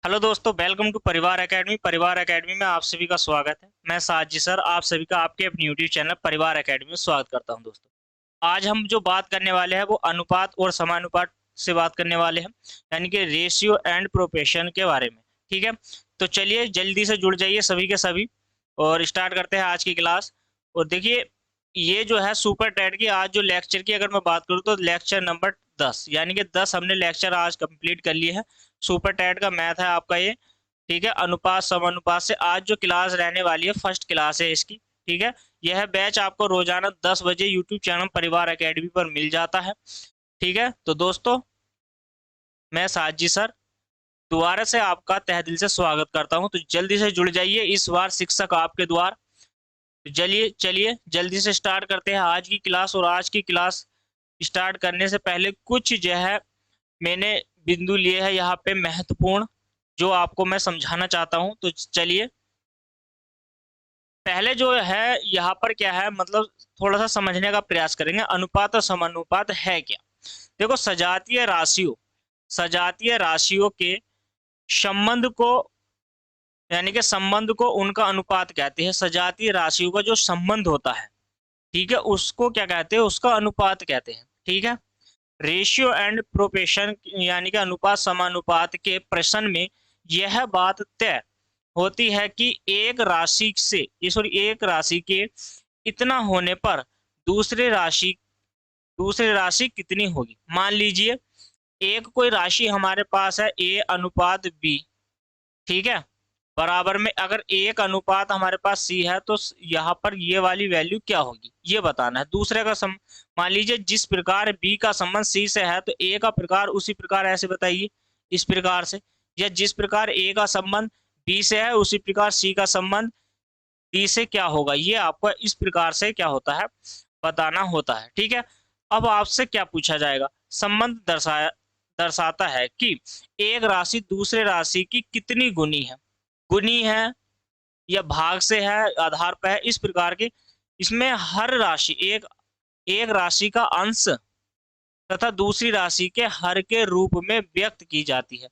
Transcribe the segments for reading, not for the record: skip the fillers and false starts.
Hello दोस्तों, welcome to परिवार academy. परिवार एकेडमी में आप सभी का स्वागत है। मैं साजी सर आप सभी का आपके अपने यूट्यूब चैनल परिवार एकेडमी में स्वागत करता हूं। दोस्तों, आज हम जो बात करने वाले हैं वो अनुपात और समानुपात से बात करने वाले हैं, यानी कि रेशियो एंड प्रोपोर्शन के बारे में। ठीक है, तो चलिए जल्दी से जुड़ जाइए सभी के सभी और स्टार्ट करते हैं आज की क्लास। और देखिए, ये जो है सुपर टेट की आज जो लेक्चर की अगर मैं बात करूँ तो लेक्चर नंबर 10, यानी कि 10 हमने लेक्चर आज कंप्लीट कर लिए हैं। सुपर टेट का मैथ है आपका ये। ठीक है, अनुपात समानुपात से आज जो क्लास रहने वाली है फर्स्ट क्लास है इसकी। ठीक है, यह बैच आपको रोजाना 10 बजे यूट्यूब चैनल परिवार एकेडमी पर मिल जाता है। ठीक है, तो दोस्तों मैं साजी सर दोबारा से आपका तहे दिल से स्वागत करता हूं। तो जल्दी से जुड़ जाइए, इस बार शिक्षक आपके द्वार। तो चलिए चलिए जल्दी से स्टार्ट करते हैं आज की क्लास। और आज की क्लास स्टार्ट करने से पहले कुछ जो है मैंने बिंदु लिए हैं यहाँ पे महत्वपूर्ण, जो आपको मैं समझाना चाहता हूँ। तो चलिए, पहले जो है यहाँ पर क्या है, मतलब थोड़ा सा समझने का प्रयास करेंगे अनुपात और समानुपात है क्या। देखो, सजातीय राशियों के संबंध को, यानी कि संबंध को उनका अनुपात कहते हैं। सजातीय राशियों का जो संबंध होता है, ठीक है, उसको क्या कहते हैं, उसका अनुपात कहते हैं। ठीक है, रेशियो एंड प्रोपोर्शन यानी कि अनुपात समानुपात के प्रश्न में यह बात तय होती है कि एक राशि के इतना होने पर दूसरे राशि दूसरी राशि कितनी होगी। मान लीजिए एक कोई राशि हमारे पास है A अनुपात B। ठीक है, बराबर में अगर एक अनुपात हमारे पास C है तो यहाँ पर ये वाली वैल्यू क्या होगी ये बताना है। दूसरे का मान लीजिए जिस प्रकार B का संबंध C से है तो A का प्रकार उसी प्रकार ऐसे बताइए इस प्रकार से, या जिस प्रकार A का संबंध B से है उसी प्रकार C का संबंध D से क्या होगा, ये आपको इस प्रकार से क्या होता है बताना होता है। ठीक है, अब आपसे क्या पूछा जाएगा, संबंध दर्शाता है कि एक राशि दूसरे राशि की कितनी गुनी है या भाग से है, आधार पर है, इस प्रकार के। इसमें हर राशि एक राशि का अंश तथा दूसरी राशि के हर के रूप में व्यक्त की जाती है।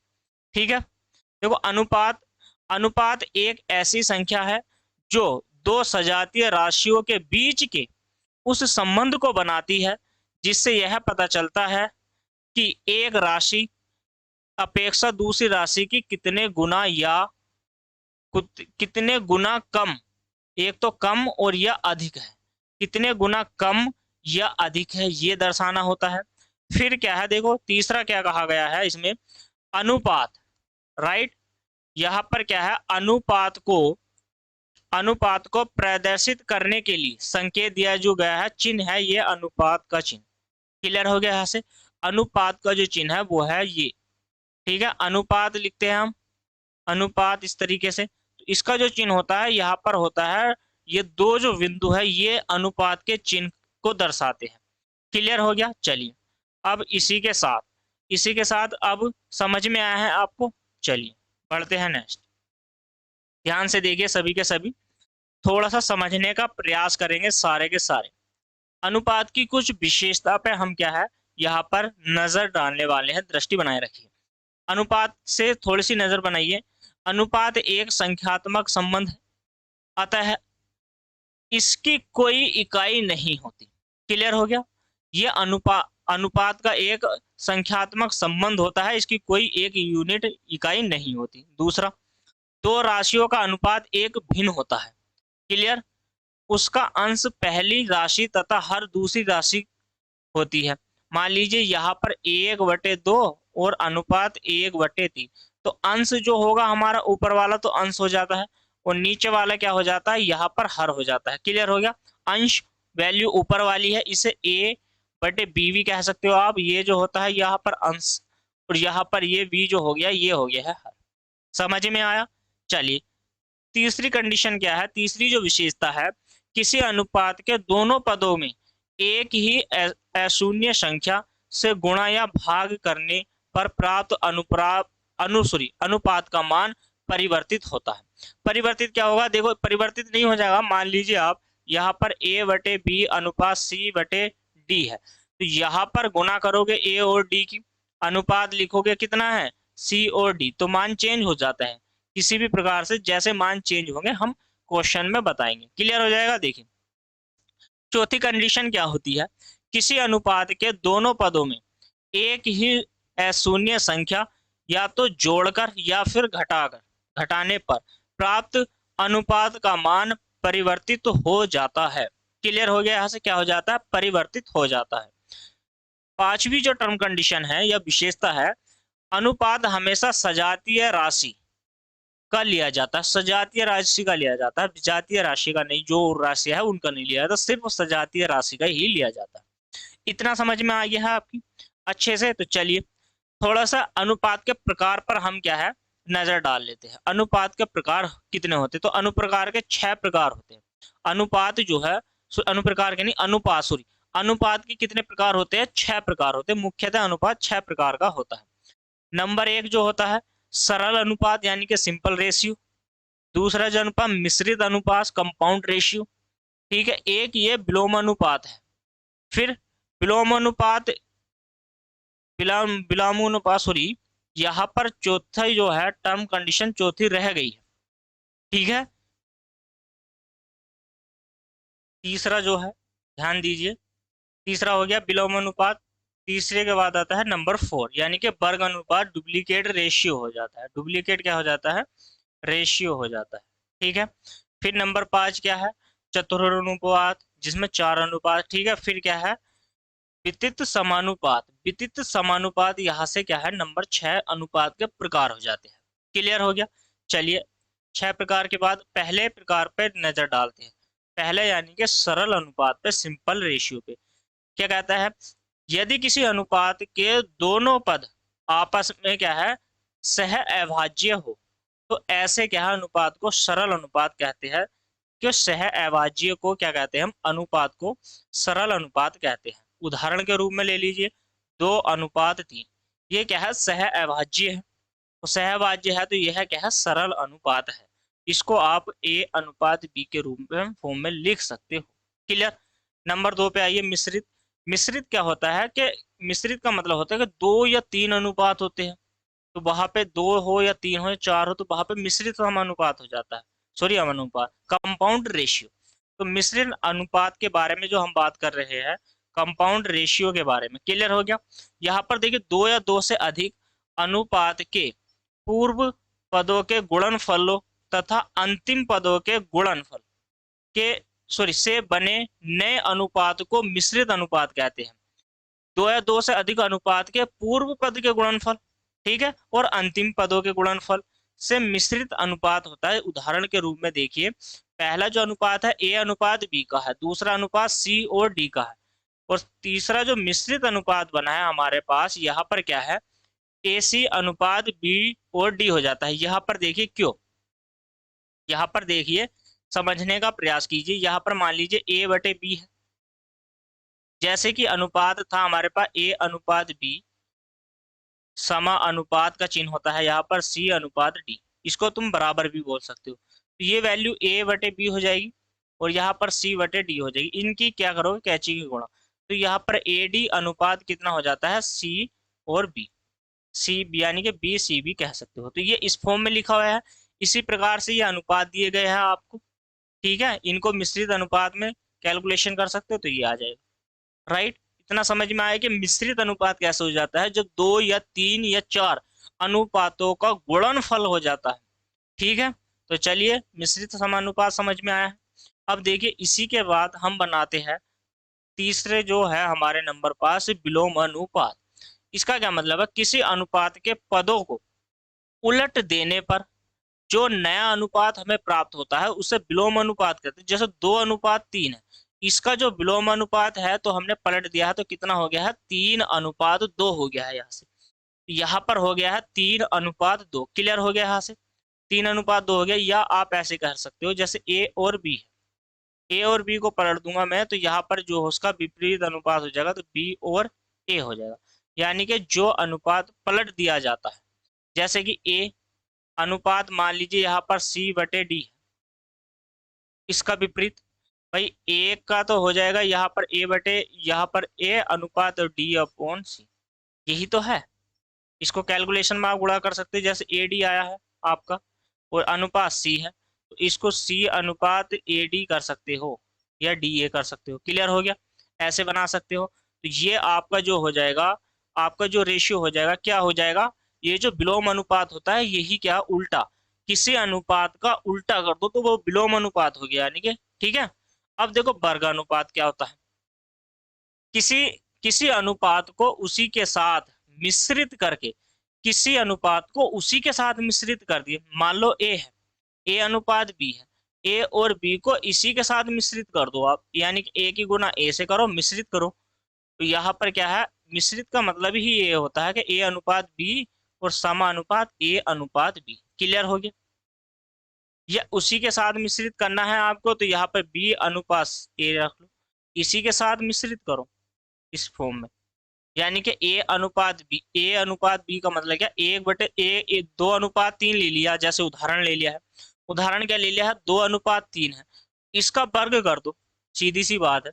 ठीक है, देखो अनुपात एक ऐसी संख्या है जो दो सजातीय राशियों के बीच के उस संबंध को बनाती है जिससे यह पता चलता है कि एक राशि अपेक्षा दूसरी राशि की कितने गुना या कितने गुना कम, एक तो कम और या अधिक है, कितने गुना कम या अधिक है ये दर्शाना होता है। फिर क्या है, देखो तीसरा क्या कहा गया है इसमें, अनुपात। राइट, यहाँ पर क्या है, अनुपात को प्रदर्शित करने के लिए संकेत दिया जो गया है, चिन्ह है ये अनुपात का चिन्ह। क्लियर हो गया यहाँ से, अनुपात का जो चिन्ह है वो है ये। ठीक है, अनुपात लिखते हैं हम, अनुपात इस तरीके से। तो इसका जो चिन्ह होता है यहाँ पर होता है, ये दो जो बिंदु है ये अनुपात के चिन्ह को दर्शाते हैं। क्लियर हो गया, चलिए अब इसी के साथ अब समझ में आया है आपको। चलिए पढ़ते हैं नेक्स्ट। ध्यान से देखिए सभी के सभी, थोड़ा सा समझने का प्रयास करेंगे सारे के सारे। अनुपात की कुछ विशेषता पे हम क्या है यहाँ पर नजर डालने वाले हैं, दृष्टि बनाए रखिए। अनुपात से थोड़ी सी नजर बनाइए। अनुपात एक संख्यात्मक संबंध है, अतः इसकी कोई इकाई नहीं होती। क्लियर हो गया, ये अनुपात का एक संख्यात्मक संबंध होता है, इसकी कोई एक यूनिट इकाई नहीं होती। दूसरा, दो राशियों का अनुपात एक भिन्न होता है। क्लियर, उसका अंश पहली राशि तथा हर दूसरी राशि होती है। मान लीजिए यहाँ पर 1/2 और अनुपात 1/3, तो अंश जो होगा हमारा ऊपर वाला तो अंश हो जाता है और नीचे वाला क्या हो जाता है, यहाँ पर हर हो जाता है। क्लियर हो गया, अंश वैल्यू ऊपर वाली है, इसे A/B भी कह सकते हो आप। ये जो होता है यहाँ पर अंश और यहाँ पर ये B जो हो गया ये हो गया है हर। समझ में आया। चलिए तीसरी कंडीशन क्या है, तीसरी जो विशेषता है, किसी अनुपात के दोनों पदों में एक ही अशून्य संख्या से गुणा या भाग करने पर प्राप्त अनुपात का मान परिवर्तित होता है। परिवर्तित क्या होगा, देखो परिवर्तित नहीं हो जाएगा। मान लीजिए आप यहाँ पर A/B अनुपात C/D है, तो यहाँ पर गुणा करोगे A और D की, अनुपात लिखोगे कितना है सी और डी, तो मान चेंज हो जाता है किसी भी प्रकार से, जैसे मान चेंज होंगे हम क्वेश्चन में बताएंगे। क्लियर हो जाएगा। देखिए चौथी कंडीशन क्या होती है, किसी अनुपात के दोनों पदों में एक ही शून्य संख्या या तो जोड़कर या फिर घटाकर घटाने पर प्राप्त अनुपात का मान परिवर्तित तो हो जाता है। क्लियर हो गया। यहाँ से क्या हो जाता है, परिवर्तित हो जाता है। पांचवी जो टर्म कंडीशन है या विशेषता है, अनुपात हमेशा सजातीय राशि का लिया जाता है, सजातीय राशि का लिया जाता है, विजातीय राशि का नहीं, जो राशि है उनका नहीं लिया जाता, सिर्फ सजातीय राशि का ही लिया जाता है। इतना समझ में आ गया है आपकी अच्छे से। तो चलिए थोड़ा सा अनुपात के प्रकार पर हम क्या है नजर डाल लेते हैं। अनुपात के प्रकार कितने होते हैं, तो अनुप्रकार के 6 प्रकार होते हैं। अनुपात जो है, अनुप्रकार के नहीं, अनुपात सॉरी, अनुपात के कितने प्रकार होते हैं, 6 प्रकार होते हैं। मुख्यतः अनुपात 6 प्रकार का होता है। नंबर 1 जो होता है सरल अनुपात यानी कि सिंपल रेशियो। दूसरा जो अनुपात मिश्रित अनुपात कंपाउंड रेशियो। ठीक है, एक ये विलोम अनुपात है। फिर विलोम अनुपात, विलोमानुपात सॉरी, यहाँ पर चौथा जो है टर्म कंडीशन चौथी रह गई है। ठीक है, तीसरा जो है ध्यान दीजिए, तीसरा हो गया विलोम अनुपात। तीसरे के बाद आता है नंबर 4 यानी कि वर्ग अनुपात, डुप्लीकेट रेशियो हो जाता है। डुप्लीकेट क्या हो जाता है, रेशियो हो जाता है। ठीक है, फिर नंबर 5 क्या है, चतुरानुपात जिसमें 4 अनुपात। ठीक है, फिर क्या है वितरित समानुपात। वितरित समानुपात यहाँ से क्या है नंबर 6 अनुपात के प्रकार हो जाते हैं। क्लियर हो गया। चलिए 6 प्रकार के बाद पहले प्रकार पे नजर डालते हैं। पहले यानी कि सरल अनुपात पे, सिंपल रेशियो पे। क्या कहता है, यदि किसी अनुपात के दोनों पद आपस में क्या है सह अभाज्य हो, तो ऐसे क्या है अनुपात को सरल अनुपात कहते हैं। कि सह अभाज्य को क्या कहते हैं हम, अनुपात को सरल अनुपात कहते हैं। उदाहरण के रूप में ले लीजिए 2:3, ये क्या है सह अभाज्य है। तो सह अभाज्य है तो यह क्या है सरल अनुपात है। इसको आप A:B के रूप में फॉर्म में लिख सकते हो। क्लियर। नंबर 2 पे आइए मिश्रित। मिश्रित क्या होता है कि मिश्रित का मतलब होता है कि 2 या 3 अनुपात होते हैं, तो वहां पे 2 हो या 3 हो या 4 हो तो वहां पे मिश्रित समानुपात हो जाता है, सॉरी अनुपात, कंपाउंड रेशियो। तो मिश्रित अनुपात के बारे में जो हम बात कर रहे हैं, कंपाउंड रेशियो के बारे में। क्लियर हो गया। यहाँ पर देखिए 2 या 2 से अधिक अनुपात के पूर्व पदों के गुणनफलों तथा अंतिम पदों के गुणनफल के सॉरी से बने नए अनुपात को मिश्रित अनुपात कहते हैं। 2 या 2 से अधिक अनुपात के पूर्व पद के गुणनफल, ठीक है, और अंतिम पदों के गुणनफल से मिश्रित अनुपात होता है। उदाहरण के रूप में देखिए पहला जो अनुपात है A:B का है, दूसरा अनुपात C और D का है, और तीसरा जो मिश्रित अनुपात बना है हमारे पास यहाँ पर क्या है AC:B और D हो जाता है। यहाँ पर देखिए क्यों, यहाँ पर देखिए समझने का प्रयास कीजिए। यहाँ पर मान लीजिए A/B है, जैसे कि अनुपात था हमारे पास A:B, समा अनुपात का चिन्ह होता है यहाँ पर C:D, इसको तुम बराबर भी बोल सकते हो। तो ये वैल्यू A/B हो जाएगी और यहाँ पर C/D हो जाएगी। इनकी क्या करोगे कैची की गुणा, तो यहाँ पर AD अनुपात कितना हो जाता है C और B, C यानी कि BCB कह सकते हो। तो ये इस फॉर्म में लिखा हुआ है। इसी प्रकार से ये अनुपात दिए गए हैं आपको। ठीक है, इनको मिश्रित अनुपात में कैलकुलेशन कर सकते हो तो ये आ जाएगा। राइट, इतना समझ में आया कि मिश्रित अनुपात कैसे हो जाता है, जब 2 या 3 या 4 अनुपातों का गुणनफल हो जाता है। ठीक है, तो चलिए मिश्रित समानुपात समझ में आया है। अब देखिए इसी के बाद हम बनाते हैं तीसरे जो है हमारे नंबर पास विलोम अनुपात। इसका क्या मतलब है, किसी अनुपात के पदों को उलट देने पर जो नया अनुपात हमें प्राप्त होता है उसे विलोम अनुपात कहते हैं। जैसे 2:3 है, इसका जो विलोम अनुपात है तो हमने पलट दिया है तो कितना हो गया है 3:2 हो गया है। यहाँ से यहाँ पर हो गया है 3:2। क्लियर हो गया यहाँ से 3:2 हो गया। या आप ऐसे कह सकते हो जैसे A और B है, A और B को पलट दूंगा मैं तो यहाँ पर जो उसका विपरीत अनुपात हो जाएगा तो B और A हो जाएगा। यानी कि जो अनुपात पलट दिया जाता है, जैसे कि A अनुपात मान लीजिए यहाँ पर C/D है, इसका विपरीत भाई A का तो हो जाएगा यहाँ पर यहाँ पर A अनुपात D/C, यही तो है। इसको कैलकुलेशन में आप गुणा कर सकते हैं, जैसे AD आया है आपका और अनुपात C है, तो इसको C अनुपात AD कर सकते हो या DA कर सकते हो। क्लियर हो गया, ऐसे बना सकते हो। तो ये आपका जो हो जाएगा, आपका जो रेशियो हो जाएगा, क्या हो जाएगा, ये जो विलोम अनुपात होता है यही क्या उल्टा, किसी अनुपात का उल्टा कर दो तो वो विलोम अनुपात हो गया, यानी कि ठीक है। अब देखो वर्ग अनुपात क्या होता है, किसी किसी अनुपात को उसी के साथ मिश्रित करके, किसी अनुपात को उसी के साथ मिश्रित कर दिए। मान लो A है, A अनुपात B है, A और B को इसी के साथ मिश्रित कर दो आप, यानी कि A की गुना A से करो, मिश्रित करो। तो यहाँ पर क्या है, मिश्रित का मतलब ही ये होता है कि A अनुपात B और समानुपात A अनुपात B। क्लियर हो गया, या उसी के साथ मिश्रित करना है आपको, तो यहाँ पर B अनुपात A रख लो, इसी के साथ मिश्रित करो इस फॉर्म में, यानी कि ए अनुपात बी। ए अनुपात बी का मतलब क्या, 1/ए, 2:3 ले लिया, जैसे उदाहरण ले लिया है। उदाहरण क्या ले लिया है, 2:3 है, इसका वर्ग कर दो, सीधी सी बात है।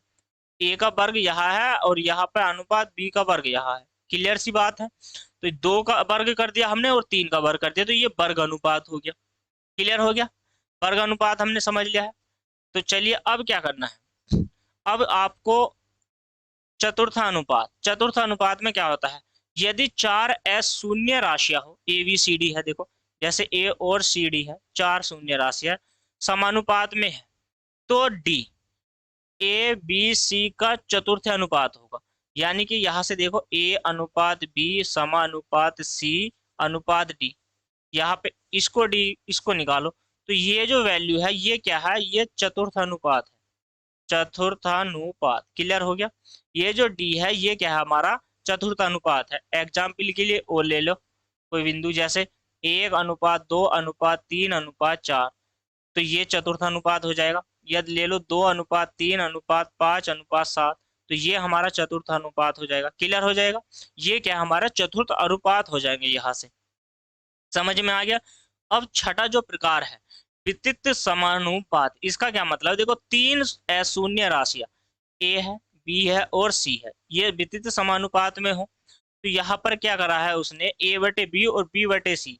ए का वर्ग यहाँ है और यहाँ पर अनुपात बी का वर्ग यहाँ है। क्लियर सी बात है, तो 2 का वर्ग कर दिया हमने और 3 का वर्ग कर दिया, तो ये वर्ग अनुपात हो गया। क्लियर हो गया, वर्ग अनुपात हमने समझ लिया है। तो चलिए अब क्या करना है, अब आपको चतुर्थानुपात। चतुर्थानुपात में क्या होता है, यदि 4 शून्य राशियां हो, ABCD है, देखो जैसे A और CD है, 4 शून्य राशियां समानुपात में है, तो D ABC का चतुर्थ अनुपात होगा। यानी कि यहां से देखो A अनुपात B समानुपात C अनुपात D, यहाँ पे इसको D इसको निकालो, तो ये जो वैल्यू है ये क्या है, ये चतुर्थ अनुपात है, चतुर्थानुपात। क्लियर हो गया, ये जो डी है ये क्या है, हमारा चतुर्थानुपात है। एग्जाम्पल के लिए और ले लो कोई बिंदु, जैसे 1:2:3:4, तो ये चतुर्थानुपात हो जाएगा। यदि ले लो 2:3:5:5:7, तो ये हमारा चतुर्थानुपात हो जाएगा। क्लियर हो जाएगा, ये क्या हमारा चतुर्थ अनुपात हो जाएंगे। यहाँ से समझ में आ गया। अब छठा जो प्रकार है वितरित समानुपात, इसका क्या मतलब, देखो 3 शून्य राशियां ए है, बी है और सी है, ये वितरित समानुपात में हो, तो यहाँ पर क्या करा है उसने, A/B और B/C,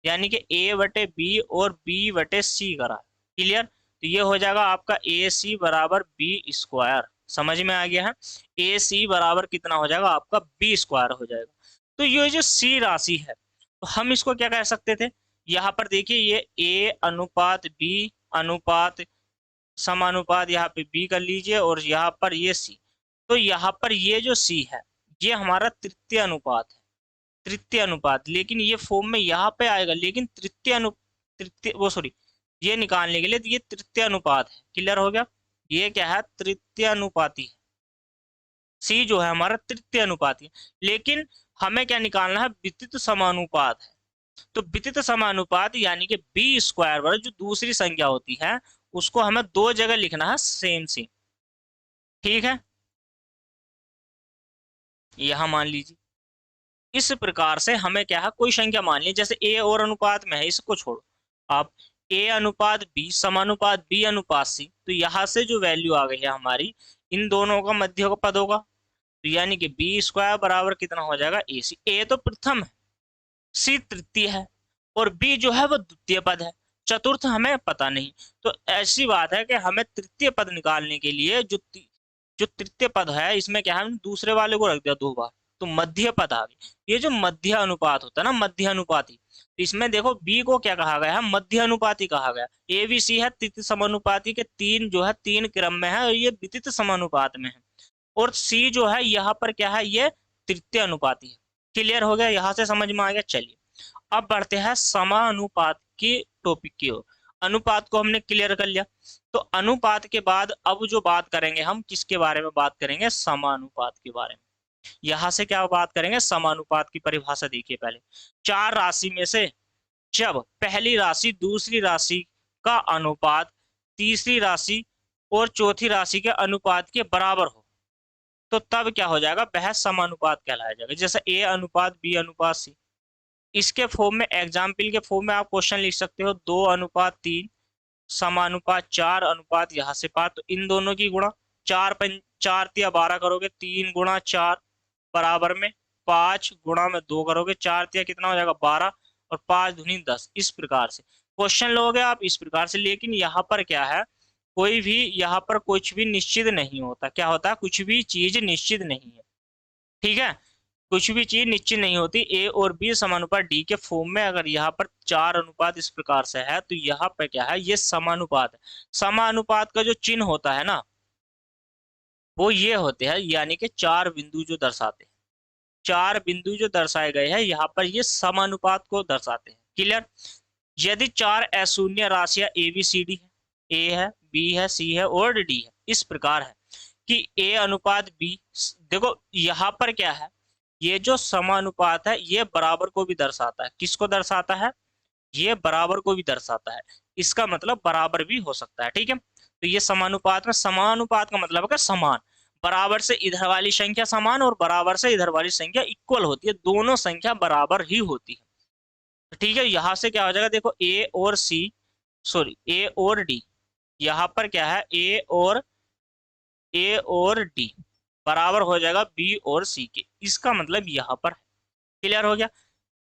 यानी कि A/B और B/C करा। क्लियर, तो ये हो जाएगा आपका AC बराबर B²। समझ में आ गया है, AC बराबर कितना हो जाएगा आपका B² हो जाएगा। तो ये जो C राशि है, तो हम इसको क्या कह सकते थे, यहाँ पर देखिए ये A अनुपात B अनुपात समानुपात, यहाँ पे B कर लीजिए और यहाँ पर ये C, तो यहाँ पर ये जो C है ये हमारा तृतीय अनुपात है, तृतीय अनुपात। लेकिन ये फॉर्म में यहाँ पे आएगा, लेकिन तृतीय वो सॉरी, ये निकालने के लिए तो ये तृतीय अनुपात है। क्लियर हो गया, ये क्या है, तृतीय अनुपाती है। C जो है हमारा तृतीय अनुपाती है, लेकिन हमें क्या निकालना है, वितरित समानुपात है। तो वितरित समानुपात यानी कि B² पर जो दूसरी संख्या होती है उसको हमें 2 जगह लिखना है, सेम सेम। ठीक है, यहां मान लीजिए इस प्रकार से हमें क्या है, कोई संख्या मान ली, जैसे A और अनुपात में है, इसको छोड़ो आप, A अनुपात B समानुपात B अनुपात C, तो यहां से जो वैल्यू आ गई है हमारी, इन दोनों का मध्य का पद होगा, तो यानी कि B² बराबर कितना हो जाएगा, AC। A तो प्रथम है, C तृतीय है और B जो है वो द्वितीय पद है, चतुर्थ हमें पता नहीं। तो ऐसी बात है कि हमें तृतीय पद निकालने के लिए जो तृतीय पद है इसमें क्या है, हमने दूसरे वाले को रख दिया 2 बार, तो मध्य पद आ गई। ये जो मध्य अनुपात होता है ना, मध्य अनुपाती, इसमें देखो B को क्या कहा गया है, मध्य अनुपाती कहा गया। ABC है तृतीय समानुपाती के 3 जो है 3 क्रम में है और ये वितरित समानुपात में है, और C जो है यहाँ पर क्या है, ये तृतीय अनुपाती है। क्लियर हो गया, यहाँ से समझ में आ गया। चलिए अब बढ़ते हैं समानुपात की टॉपिक की ओर। अनुपात को हमने क्लियर कर लिया, तो अनुपात के बाद अब जो बात करेंगे हम किसके बारे में बात करेंगे, समानुपात के बारे में। यहां से क्या बात करेंगे, समानुपात की परिभाषा देखिए पहले। 4 राशि में से जब पहली राशि दूसरी राशि का अनुपात तीसरी राशि और चौथी राशि के अनुपात के बराबर हो, तो तब क्या हो जाएगा, वह समानुपात कहलाया जाएगा। जैसे A अनुपात B अनुपात C, इसके फॉर्म में, एग्जाम्पल के फॉर्म में आप क्वेश्चन लिख सकते हो 2:3 समानुपात 4 अनुपात यहाँ से 5, तो इन दोनों की गुणा 4 3 12 करोगे, 3 × 4 बराबर में 5 गुणा में 2 करोगे, 4 तिया कितना हो जाएगा 12, और 5 दूनी 10। इस प्रकार से क्वेश्चन लोगे आप इस प्रकार से। लेकिन यहाँ पर क्या है, कोई भी यहाँ पर कुछ भी निश्चित नहीं होता। क्या होता है, कुछ भी चीज निश्चित नहीं है, ठीक है, कुछ भी चीज निश्चित नहीं होती। ए और बी समानुपात डी के फॉर्म में अगर यहाँ पर 4 अनुपात इस प्रकार से है तो यहाँ पर क्या है, ये समानुपात है। समानुपात का जो चिन्ह होता है ना, वो ये होते हैं, यानी कि 4 बिंदु जो दर्शाते हैं, 4 बिंदु जो दर्शाए गए हैं यहाँ पर, ये समानुपात को दर्शाते हैं। क्लियर। यदि 4 अशून्य राशियां ए बी सी डी है, ए है, बी है, सी है और डी है, इस प्रकार है कि ए अनुपात बी, देखो यहाँ पर क्या है, ये जो समानुपात है ये बराबर को भी दर्शाता है। किसको दर्शाता है, ये बराबर को भी दर्शाता है। इसका मतलब बराबर भी हो सकता है, ठीक है। तो ये समानुपात में, समानुपात का मतलब है कि समान, बराबर से इधर वाली संख्या समान और बराबर से इधर वाली संख्या इक्वल होती है, दोनों संख्या बराबर ही होती है, ठीक है। यहां से क्या हो जाएगा, देखो ए और सी, सॉरी ए और डी, यहाँ पर क्या है, ए और डी बराबर हो जाएगा बी और सी के। इसका मतलब यहाँ पर क्लियर हो गया।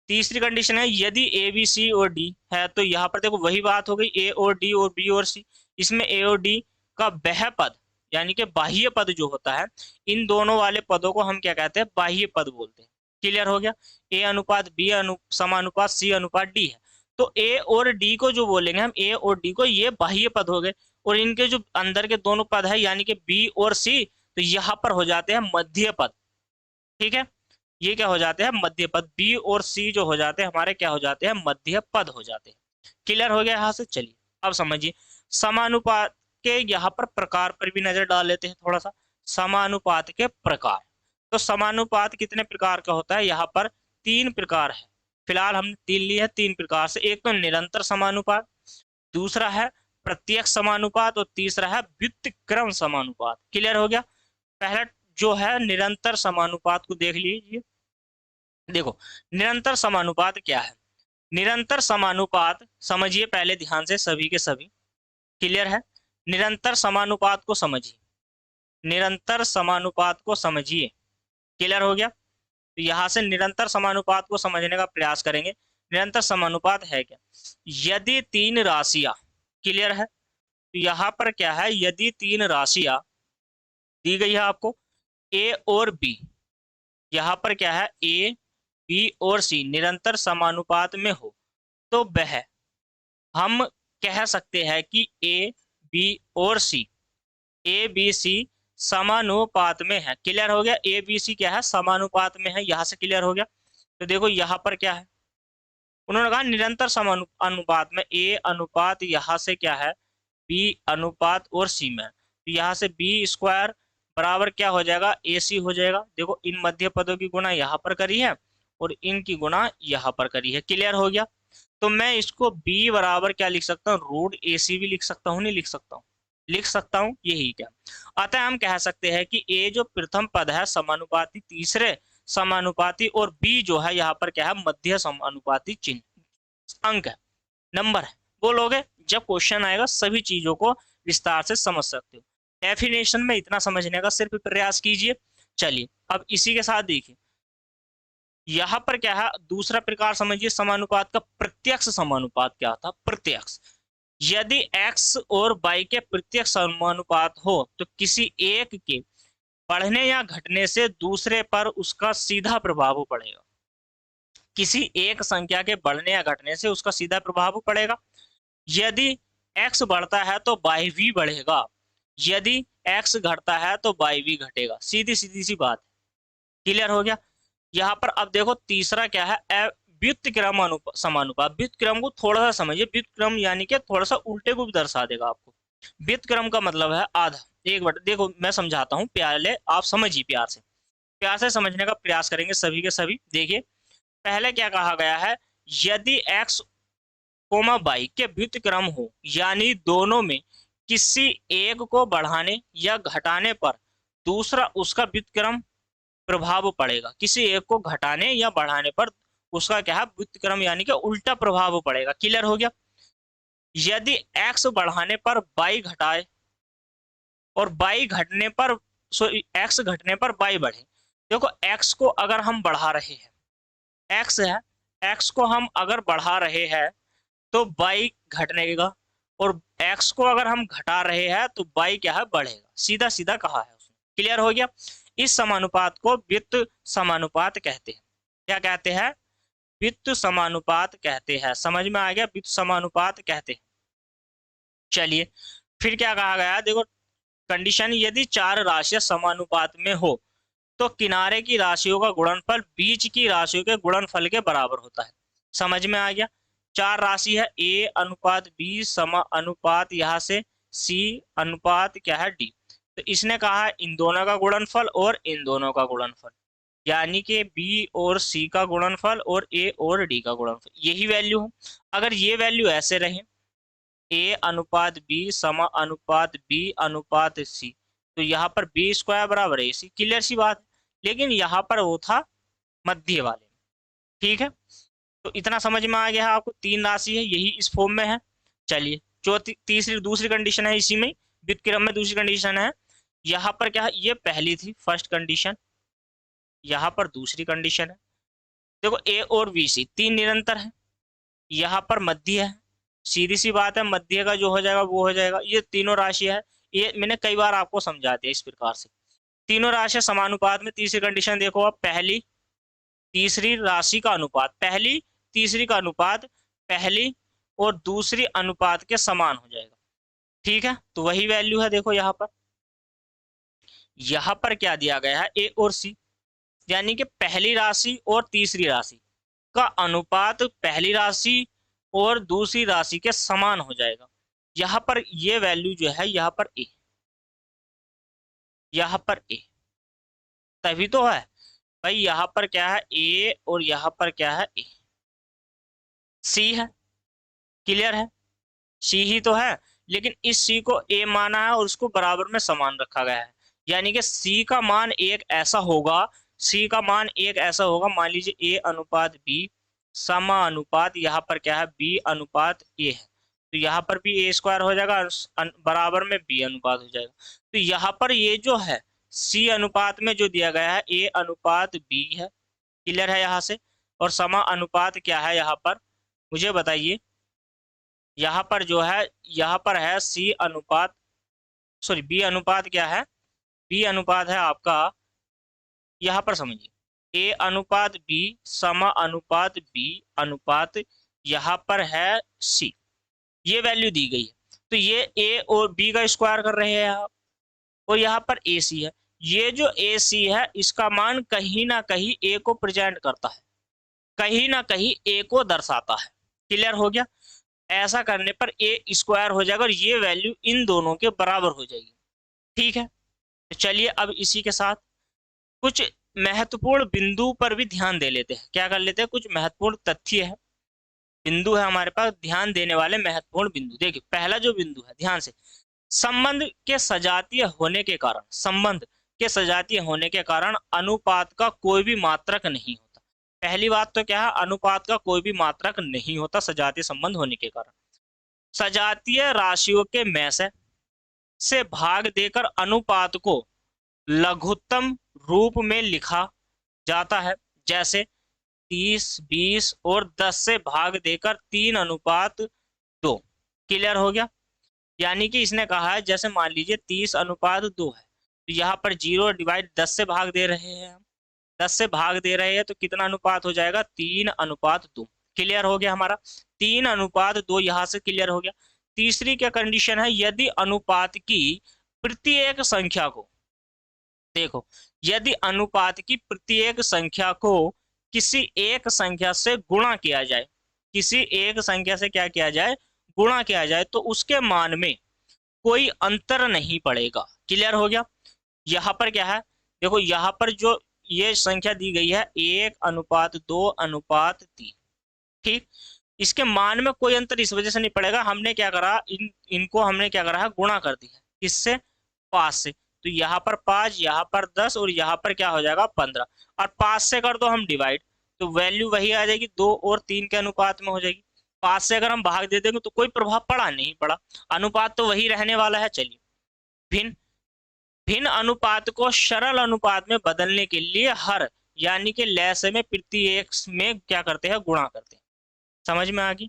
तीसरी कंडीशन है, यदि ए बी सी और डी है तो यहाँ पर देखो वही बात हो गई, ए और डी और बी और सी। इसमें ए और डी का वह पद यानी कि बाह्य पद जो होता है, इन दोनों वाले पदों को हम क्या कहते हैं, बाह्य पद बोलते हैं। क्लियर हो गया। ए अनुपात बी समानुपात सी अनुपात डी है, तो ए और डी को जो बोलेंगे हम, ए और डी को, ये बाह्य पद हो गए। और इनके जो अंदर के दोनों पद है यानी कि बी और सी, तो यहाँ पर हो जाते हैं मध्य पद, ठीक है। ये क्या हो जाते हैं, मध्य पद। बी और सी जो हो जाते हैं हमारे, क्या हो जाते हैं, मध्य पद हो जाते हैं। क्लियर हो गया यहाँ से। चलिए अब समझिए समानुपात के यहाँ पर प्रकार पर भी नजर डाल लेते हैं थोड़ा सा। समानुपात के प्रकार, तो समानुपात कितने प्रकार का होता है, यहाँ पर 3 प्रकार है। फिलहाल हमने 3 लिए हैं, 3 प्रकार से। एक तो निरंतर समानुपात, दूसरा है प्रत्यक्ष समानुपात और तीसरा है व्युत्क्रम समानुपात। क्लियर हो गया। पहला जो है निरंतर समानुपात को देख लीजिए। देखो निरंतर समानुपात क्या है, निरंतर समानुपात समझिए पहले ध्यान से सभी के सभी। क्लियर है। निरंतर समानुपात को समझिए, निरंतर समानुपात को समझिए। क्लियर हो गया। तो यहां से निरंतर समानुपात को समझने का प्रयास करेंगे। निरंतर समानुपात है क्या, यदि 3 राशियां, क्लियर है, तो यहाँ पर क्या है, यदि 3 राशियां दी गई है आपको, ए और बी, यहाँ पर क्या है, ए बी और सी निरंतर समानुपात में हो, तो वह हम कह सकते हैं कि ए बी और सी, ए बी सी समानुपात में है। क्लियर हो गया। ए बी सी क्या है, समानुपात में है। यहां से क्लियर हो गया। तो देखो यहाँ पर क्या है, उन्होंने कहा निरंतर समानुपात में, ए अनुपात यहाँ से क्या है, बी अनुपात और सी में। तो यहाँ से बी स्क्वायर बराबर क्या हो जाएगा, ए सी हो जाएगा। देखो इन मध्य पदों की गुणा यहाँ पर करी है और इनकी गुणा यहाँ पर करी है। क्लियर हो गया। तो मैं इसको b बराबर क्या लिख सकता हूँ, रूट ए सी भी लिख सकता हूँ, नहीं लिख सकता हूँ, लिख सकता हूँ। यही क्या, अतः हम कह सकते हैं कि a जो प्रथम पद है समानुपाती, तीसरे समानुपाती, और b जो है यहाँ पर क्या है, मध्य समानुपाती चिन्ह अंक है, नंबर है। बोलोगे जब क्वेश्चन आएगा सभी चीजों को विस्तार से समझ सकते हो। डेफिनेशन में इतना समझने का सिर्फ प्रयास कीजिए। चलिए अब इसी के साथ देखिए यहाँ पर क्या है, दूसरा प्रकार समझिए समानुपात का। प्रत्यक्ष समानुपात क्या था, प्रत्यक्ष, यदि x और y के प्रत्यक्ष समानुपात हो तो किसी एक के बढ़ने या घटने से दूसरे पर उसका सीधा प्रभाव पड़ेगा। किसी एक संख्या के बढ़ने या घटने से उसका सीधा प्रभाव पड़ेगा। यदि x बढ़ता है तो y भी बढ़ेगा, यदि x घटता है तो y भी घटेगा। सीधी सीधी सी बात है। क्लियर हो गया। यहाँ पर अब देखो तीसरा क्या है, व्युत्क्रम समानुपात। व्युत्क्रम को थोड़ा सा समझिए। व्युत्क्रम यानी कि थोड़ा सा उल्टे को भी दर्शा देगा आपको। व्युत्क्रम का मतलब है आधा। एक बार देखो मैं समझाता हूँ, पहले आप समझिए, प्यार से समझने का प्रयास करेंगे सभी के सभी। देखिए पहले क्या कहा गया है, यदि x कोमा y के व्युत्क्रम हो, यानी दोनों में किसी एक को बढ़ाने या घटाने पर दूसरा उसका व्युत्क्रम प्रभाव पड़ेगा। किसी एक को घटाने या बढ़ाने पर उसका क्या है, व्युत्क्रम यानी कि उल्टा प्रभाव पड़ेगा। क्लियर हो गया। यदि x बढ़ाने पर y घटाए और y घटने पर, सॉरी x घटने पर y बढ़े, देखो x को अगर हम बढ़ा रहे हैं, x है, x को हम अगर बढ़ा रहे हैं तो y घटनेगा, और x को अगर हम घटा रहे हैं तो y क्या है, बढ़ेगा। सीधा सीधा कहा है उसने। क्लियर हो गया। इस समानुपात को व्युत्त समानुपात कहते हैं। क्या कहते हैं? व्युत्त समानुपात कहते हैं। समझ में आ गया? व्युत्त समानुपात कहते हैं। चलिए फिर क्या कहा गया, देखो कंडीशन, यदि चार राशियां समानुपात में हो तो किनारे की राशियों का गुणनफल बीच की राशियों के गुणनफल के बराबर होता है। समझ में आ गया? चार राशि है, a अनुपात b समा अनुपात यहाँ से c अनुपात क्या है d। तो इसने कहा है इन दोनों का गुणनफल और इन दोनों का गुणनफल, यानी कि b और c का गुणनफल और a और d का गुणनफल, यही वैल्यू हो। अगर ये वैल्यू ऐसे रहे, a अनुपात b समा अनुपात b अनुपात c, तो यहाँ पर b स्क्वायर बराबर ac, क्लियर सी बात है। लेकिन यहाँ पर वो था मध्य वाले। ठीक है, तो इतना समझ में आ गया है आपको। तीन राशि है, यही इस फॉर्म में है। चलिए चौथी तीसरी दूसरी कंडीशन है, इसी में व्युत्क्रम में दूसरी कंडीशन है। यहाँ पर क्या है, ये पहली थी फर्स्ट कंडीशन, यहाँ पर दूसरी कंडीशन है। देखो a और b c तीन निरंतर है, यहाँ पर मध्य है। सीधी सी बात है, मध्य का जो हो जाएगा वो हो जाएगा। ये तीनों राशि है, ये मैंने कई बार आपको समझा दिया इस प्रकार से। तीनों राशि समानुपात में, तीसरी कंडीशन देखो आप, पहली तीसरी राशि का अनुपात, पहली तीसरी का अनुपात पहली और दूसरी अनुपात के समान हो जाएगा। ठीक है, तो वही वैल्यू है। देखो यहाँ पर क्या दिया गया है, ए और सी, यानी कि पहली राशि और तीसरी राशि का अनुपात पहली राशि और दूसरी राशि के समान हो जाएगा। यहाँ पर ये वैल्यू जो है, यहाँ पर ए, यहाँ पर ए, तभी तो है भाई। यहाँ पर क्या है, ए, और यहाँ पर क्या है, ए, सी है। क्लियर है? सी ही तो है, लेकिन इस सी को ए माना है और उसको बराबर में समान रखा गया है। यानी कि सी का मान एक ऐसा होगा, सी का मान एक ऐसा होगा, मान लीजिए ए अनुपात बी समा अनुपात यहाँ पर क्या है, बी अनुपात ए है, तो यहाँ पर भी ए स्क्वायर हो जाएगा, बराबर में बी अनुपात हो जाएगा। तो यहाँ पर ये जो है सी अनुपात में जो दिया गया है, ए अनुपात बी है। क्लियर है यहाँ से? और समा अनुपात क्या है यहाँ पर, मुझे बताइए। यहाँ पर जो है, यहाँ पर है सी अनुपात, सॉरी बी अनुपात क्या है, बी अनुपात है आपका, यहाँ पर समझिए ए अनुपात बी समा अनुपात बी अनुपात, यहाँ पर है सी, ये वैल्यू दी गई है। तो ये ए और बी का स्क्वायर कर रहे हैं आप, और यहाँ पर ए सी है। ये जो ए सी है इसका मान कहीं ना कहीं ए को प्रेजेंट करता है, कहीं ना कहीं ए को दर्शाता है। क्लियर हो गया? ऐसा करने पर ए स्क्वायर हो जाएगा और ये वैल्यू इन दोनों के बराबर हो जाएगी। ठीक है, तो चलिए अब इसी के साथ कुछ महत्वपूर्ण बिंदु पर भी ध्यान दे लेते हैं। क्या कर लेते हैं, कुछ महत्वपूर्ण तथ्य है, बिंदु है हमारे पास ध्यान देने वाले महत्वपूर्ण बिंदु। देखिए पहला जो बिंदु है, ध्यान से, संबंध के सजातीय होने के कारण, संबंध के सजातीय होने के कारण अनुपात का कोई भी मात्रक नहीं होता। पहली बात तो क्या है, अनुपात का कोई भी मात्रक नहीं होता सजातीय संबंध होने के कारण। सजातीय राशियों के में से भाग देकर अनुपात को लघुत्तम रूप में लिखा जाता है, जैसे 30, 20 और 10 से भाग देकर 3 अनुपात 2। क्लियर हो गया? यानी कि इसने कहा है, जैसे मान लीजिए 30 अनुपात 2 है, तो यहाँ पर 0 डिवाइड 10 से भाग दे रहे हैं हम, 10 से भाग दे रहे हैं, तो कितना अनुपात हो जाएगा, 3 अनुपात 2। क्लियर हो गया हमारा, 3 अनुपात 2 यहाँ से क्लियर हो गया। तीसरी क्या कंडीशन है, यदि अनुपात की प्रत्येक संख्या को, देखो यदि अनुपात की प्रत्येक संख्या को किसी एक संख्या से गुणा किया जाए, किसी एक संख्या से क्या किया जाए, गुणा किया जाए, तो उसके मान में कोई अंतर नहीं पड़ेगा। क्लियर हो गया? यहाँ पर क्या है, देखो यहाँ पर जो ये संख्या दी गई है 1 अनुपात 2 अनुपात 3, ठीक, इसके मान में कोई अंतर इस वजह से नहीं पड़ेगा, हमने क्या करा, इनको हमने क्या करा है, गुणा कर दिया, किससे, 5 से। तो यहाँ पर 5, यहाँ पर 10 और यहाँ पर क्या हो जाएगा, 15, और 5 से कर दो हम डिवाइड, तो वैल्यू वही आ जाएगी, 2 और 3 के अनुपात में हो जाएगी। 5 से अगर हम भाग दे देंगे तो कोई प्रभाव पड़ा नहीं पड़ा, अनुपात तो वही रहने वाला है। चलिए भिन्न भिन्न अनुपात को सरल अनुपात में बदलने के लिए हर यानी कि लैसे में प्रत्येक में क्या करते हैं, गुणा करते हैं। समझ में आ गई।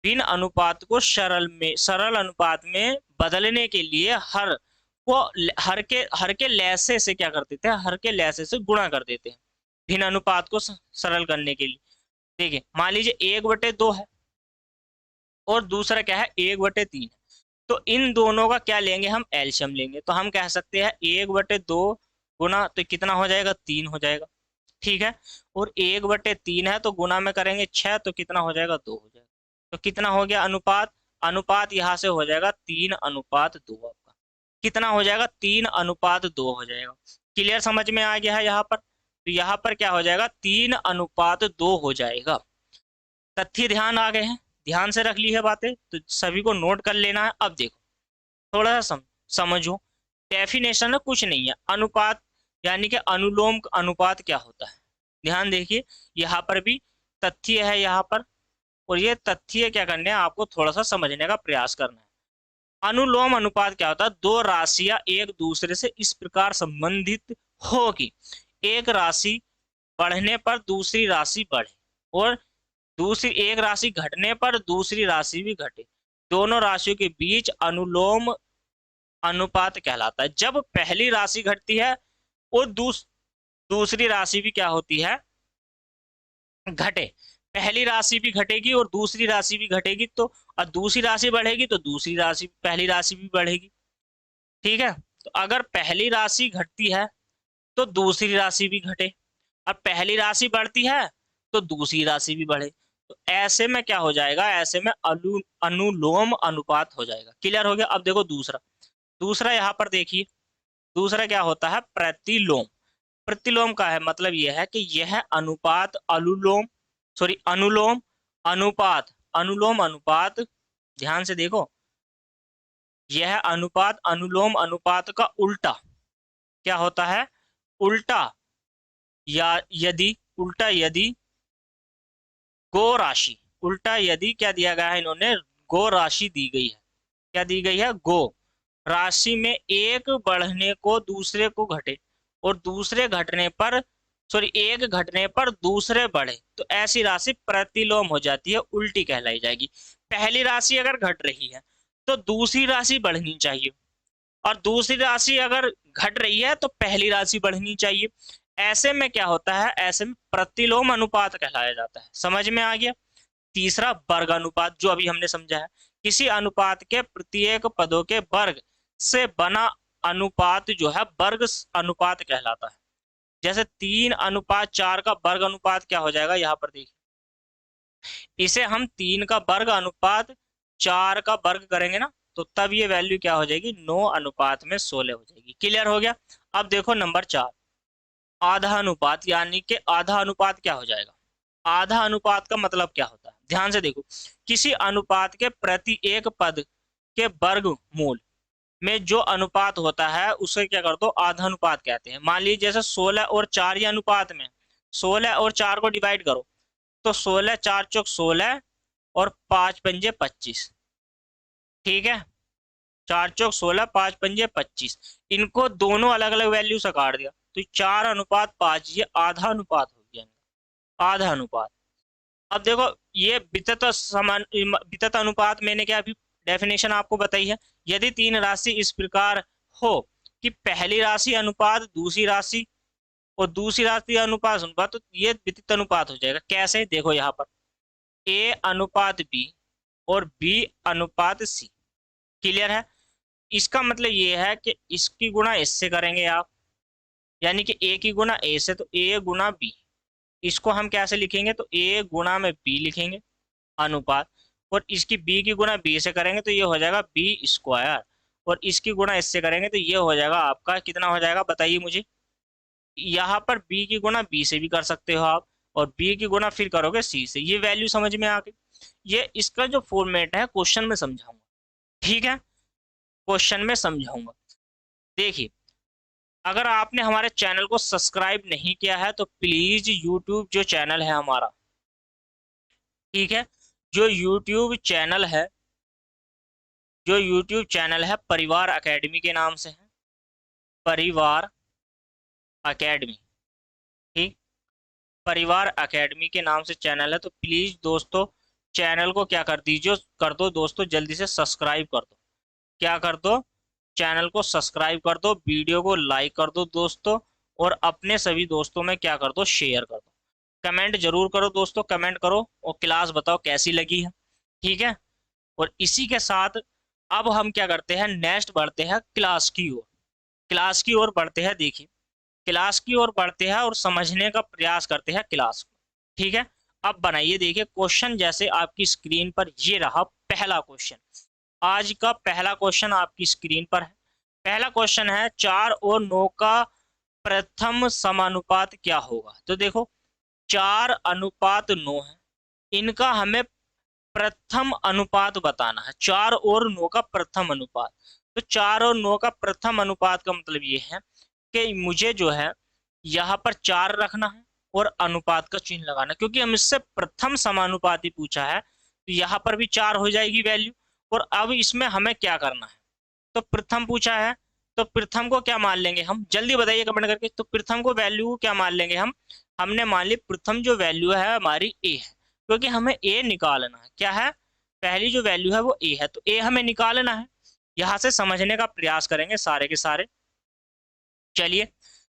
भिन्न अनुपात को सरल अनुपात में बदलने के लिए हर को हर के लैसे से क्या कर देते हैं, हर के लैसे से गुणा कर देते हैं भिन्न अनुपात को सरल करने के लिए। देखिए मान लीजिए 1/2 है और दूसरा क्या है 1/3 है, तो इन दोनों का क्या लेंगे हम, एलसीएम लेंगे। तो हम कह सकते हैं 1/2 गुना तो कितना हो जाएगा, 3 हो जाएगा। ठीक है, और 1/3 है तो गुना में करेंगे 6 तो कितना हो जाएगा, 2 हो जाएगा। तो कितना हो गया अनुपात, अनुपात यहाँ से हो जाएगा 3:2 आपका। कितना हो जाएगा, 3:2 हो जाएगा। क्लियर, समझ में आ गया है यहाँ पर। तो यहाँ पर क्या हो जाएगा, 3:2 हो जाएगा। तथ्य ध्यान आ गए हैं, ध्यान से रख ली है बातें, तो सभी को नोट कर लेना है। अब देखो थोड़ा सा समझो, डेफिनेशन में कुछ नहीं है। अनुपात यानी कि अनुलोम अनुपात क्या होता है, ध्यान देखिए। यहाँ पर भी तथ्य है यहाँ पर, और ये तथ्य क्या करने हैं, आपको थोड़ा सा समझने का प्रयास करना है। अनुलोम अनुपात क्या होता है, दो राशियां एक दूसरे से इस प्रकार संबंधित हो कि एक राशि बढ़ने पर दूसरी राशि बढ़े और दूसरी एक राशि घटने पर दूसरी राशि भी घटे। दोनों राशियों के बीच अनुलोम अनुपात कहलाता है। जब पहली राशि घटती है और दूसरी राशि भी क्या होती है, घटे। पहली राशि भी घटेगी और दूसरी राशि भी घटेगी, तो और दूसरी राशि बढ़ेगी तो दूसरी राशि पहली राशि भी बढ़ेगी। ठीक है, तो अगर पहली राशि घटती है तो दूसरी राशि भी घटे, और पहली राशि बढ़ती है तो दूसरी राशि भी बढ़े। तो ऐसे में क्या हो जाएगा, ऐसे में अनुलोम अनुपात हो जाएगा। क्लियर हो गया। अब देखो दूसरा, दूसरा यहाँ पर देखिए, दूसरा क्या होता है, प्रतिलोम। प्रतिलोम का है मतलब यह है कि यह अनुपात अनुलोम अनुपात, अनुलोम अनुपात, ध्यान से देखो, यह अनुपात अनुलोम अनुपात का उल्टा क्या होता है, उल्टा या यदि गो राशि, उल्टा यदि क्या दिया गया है, इन्होंने गो राशि दी गई है। क्या दी गई है, गो राशि में एक बढ़ने को दूसरे को घटे और दूसरे घटने पर एक घटने पर दूसरे बढ़े, तो ऐसी राशि प्रतिलोम हो जाती है, उल्टी कहलाई जाएगी। पहली राशि अगर घट रही है तो दूसरी राशि बढ़नी चाहिए, और दूसरी राशि अगर घट रही है तो पहली राशि बढ़नी चाहिए। ऐसे में क्या होता है, ऐसे में प्रतिलोम अनुपात कहलाया जाता है। समझ में आ गया। तीसरा वर्ग अनुपात, जो अभी हमने समझा है, किसी अनुपात के प्रत्येक पदों के वर्ग से बना अनुपात जो है वर्ग अनुपात कहलाता है। जैसे 3:4 का वर्ग अनुपात क्या हो जाएगा, यहाँ पर देखिए, इसे हम 3 का वर्ग अनुपात 4 का वर्ग करेंगे ना, तो तब ये वैल्यू क्या हो जाएगी, 9:16 हो जाएगी। क्लियर हो गया। अब देखो नंबर 4, आधा अनुपात, यानी कि आधा अनुपात क्या हो जाएगा, आधा अनुपात का मतलब क्या होता है, ध्यान से देखो। किसी अनुपात के प्रति एक पद के वर्गमूल में जो अनुपात होता है उसे क्या कर दो, आधा अनुपात कहते हैं। मान लीजिए जैसे 16 और 4 ये अनुपात में, 16 और 4 को डिवाइड करो तो 16 4 चौक 16 और 5 पंजे 25। ठीक है, 4 चौक 16 5 पंजे 25, इनको दोनों अलग अलग वैल्यू से काट दिया तो 4:5, ये आधा अनुपात हो गया, आधा अनुपात। अब देखो ये वितत अनुपात मैंने क्या अभी डेफिनेशन आपको बताई है। यदि तीन राशि इस प्रकार हो कि पहली राशि अनुपात दूसरी राशि और दूसरी राशि अनुपात अनुपात, तो ये वितत अनुपात हो जाएगा। कैसे, देखो यहाँ पर ए अनुपात बी और बी अनुपात सी। क्लियर है। इसका मतलब ये है कि इसकी गुणा इससे करेंगे आप, यानी कि ए की गुणा ए से, तो ए गुणा बी। इसको हम कैसे लिखेंगे, तो ए गुणा में बी लिखेंगे अनुपात, और इसकी बी की गुणा बी से करेंगे तो ये हो जाएगा बी स्क्वायर, और इसकी गुणा इससे करेंगे तो ये हो जाएगा आपका, कितना हो जाएगा बताइए मुझे। यहाँ पर बी की गुणा बी से भी कर सकते हो आप, और बी की गुणा फिर करोगे सी से। ये वैल्यू समझ में आ गई। ये इसका जो फॉर्मेट है क्वेश्चन में समझाऊंगा, ठीक है, क्वेश्चन में समझाऊंगा। देखिए अगर आपने हमारे चैनल को सब्सक्राइब नहीं किया है तो प्लीज यूट्यूब जो चैनल है हमारा, ठीक है, जो यूट्यूब चैनल है परिवार एकेडमी के नाम से है। परिवार एकेडमी, ठीक, परिवार एकेडमी के नाम से चैनल है। तो प्लीज दोस्तों चैनल को क्या कर दीजिए, कर दो दोस्तों, जल्दी से सब्सक्राइब कर दो। क्या कर दो, चैनल को सब्सक्राइब कर दो, वीडियो को लाइक कर दो दोस्तों, और अपने सभी दोस्तों में क्या कर दो, शेयर कर दो। कमेंट जरूर करो दोस्तों, कमेंट करो और क्लास बताओ कैसी लगी है, ठीक है। और इसी के साथ अब हम क्या करते हैं, नेक्स्ट बढ़ते हैं क्लास की ओर। क्लास की ओर बढ़ते हैं, देखिए क्लास की ओर बढ़ते हैं और समझने का प्रयास करते हैं क्लास को, ठीक है। अब बनाइए, देखिए क्वेश्चन जैसे आपकी स्क्रीन पर ये रहा पहला क्वेश्चन। आज का पहला क्वेश्चन आपकी स्क्रीन पर है। पहला क्वेश्चन है 4 और 9 का प्रथम समानुपात क्या होगा। तो देखो 4:9 है, इनका हमें प्रथम अनुपात बताना है। 4 और 9 का प्रथम अनुपात, तो 4 और 9 का प्रथम अनुपात का मतलब ये है कि मुझे जो है यहाँ पर 4 रखना है और अनुपात का चिन्ह लगाना, क्योंकि हम इससे प्रथम समानुपाती पूछा है, तो यहाँ पर भी 4 हो जाएगी वैल्यू। और अब इसमें हमें क्या करना है, तो प्रथम पूछा है, तो प्रथम को क्या मान लेंगे हम, जल्दी बताइए कमेंट करके। तो प्रथम को वैल्यू क्या मान लेंगे हम, हमने मान ली प्रथम जो वैल्यू है हमारी ए है, क्योंकि हमें ए निकालना है। क्या है, पहली जो वैल्यू है वो ए है, तो ए हमें निकालना है। यहां से समझने का प्रयास करेंगे सारे के सारे, चलिए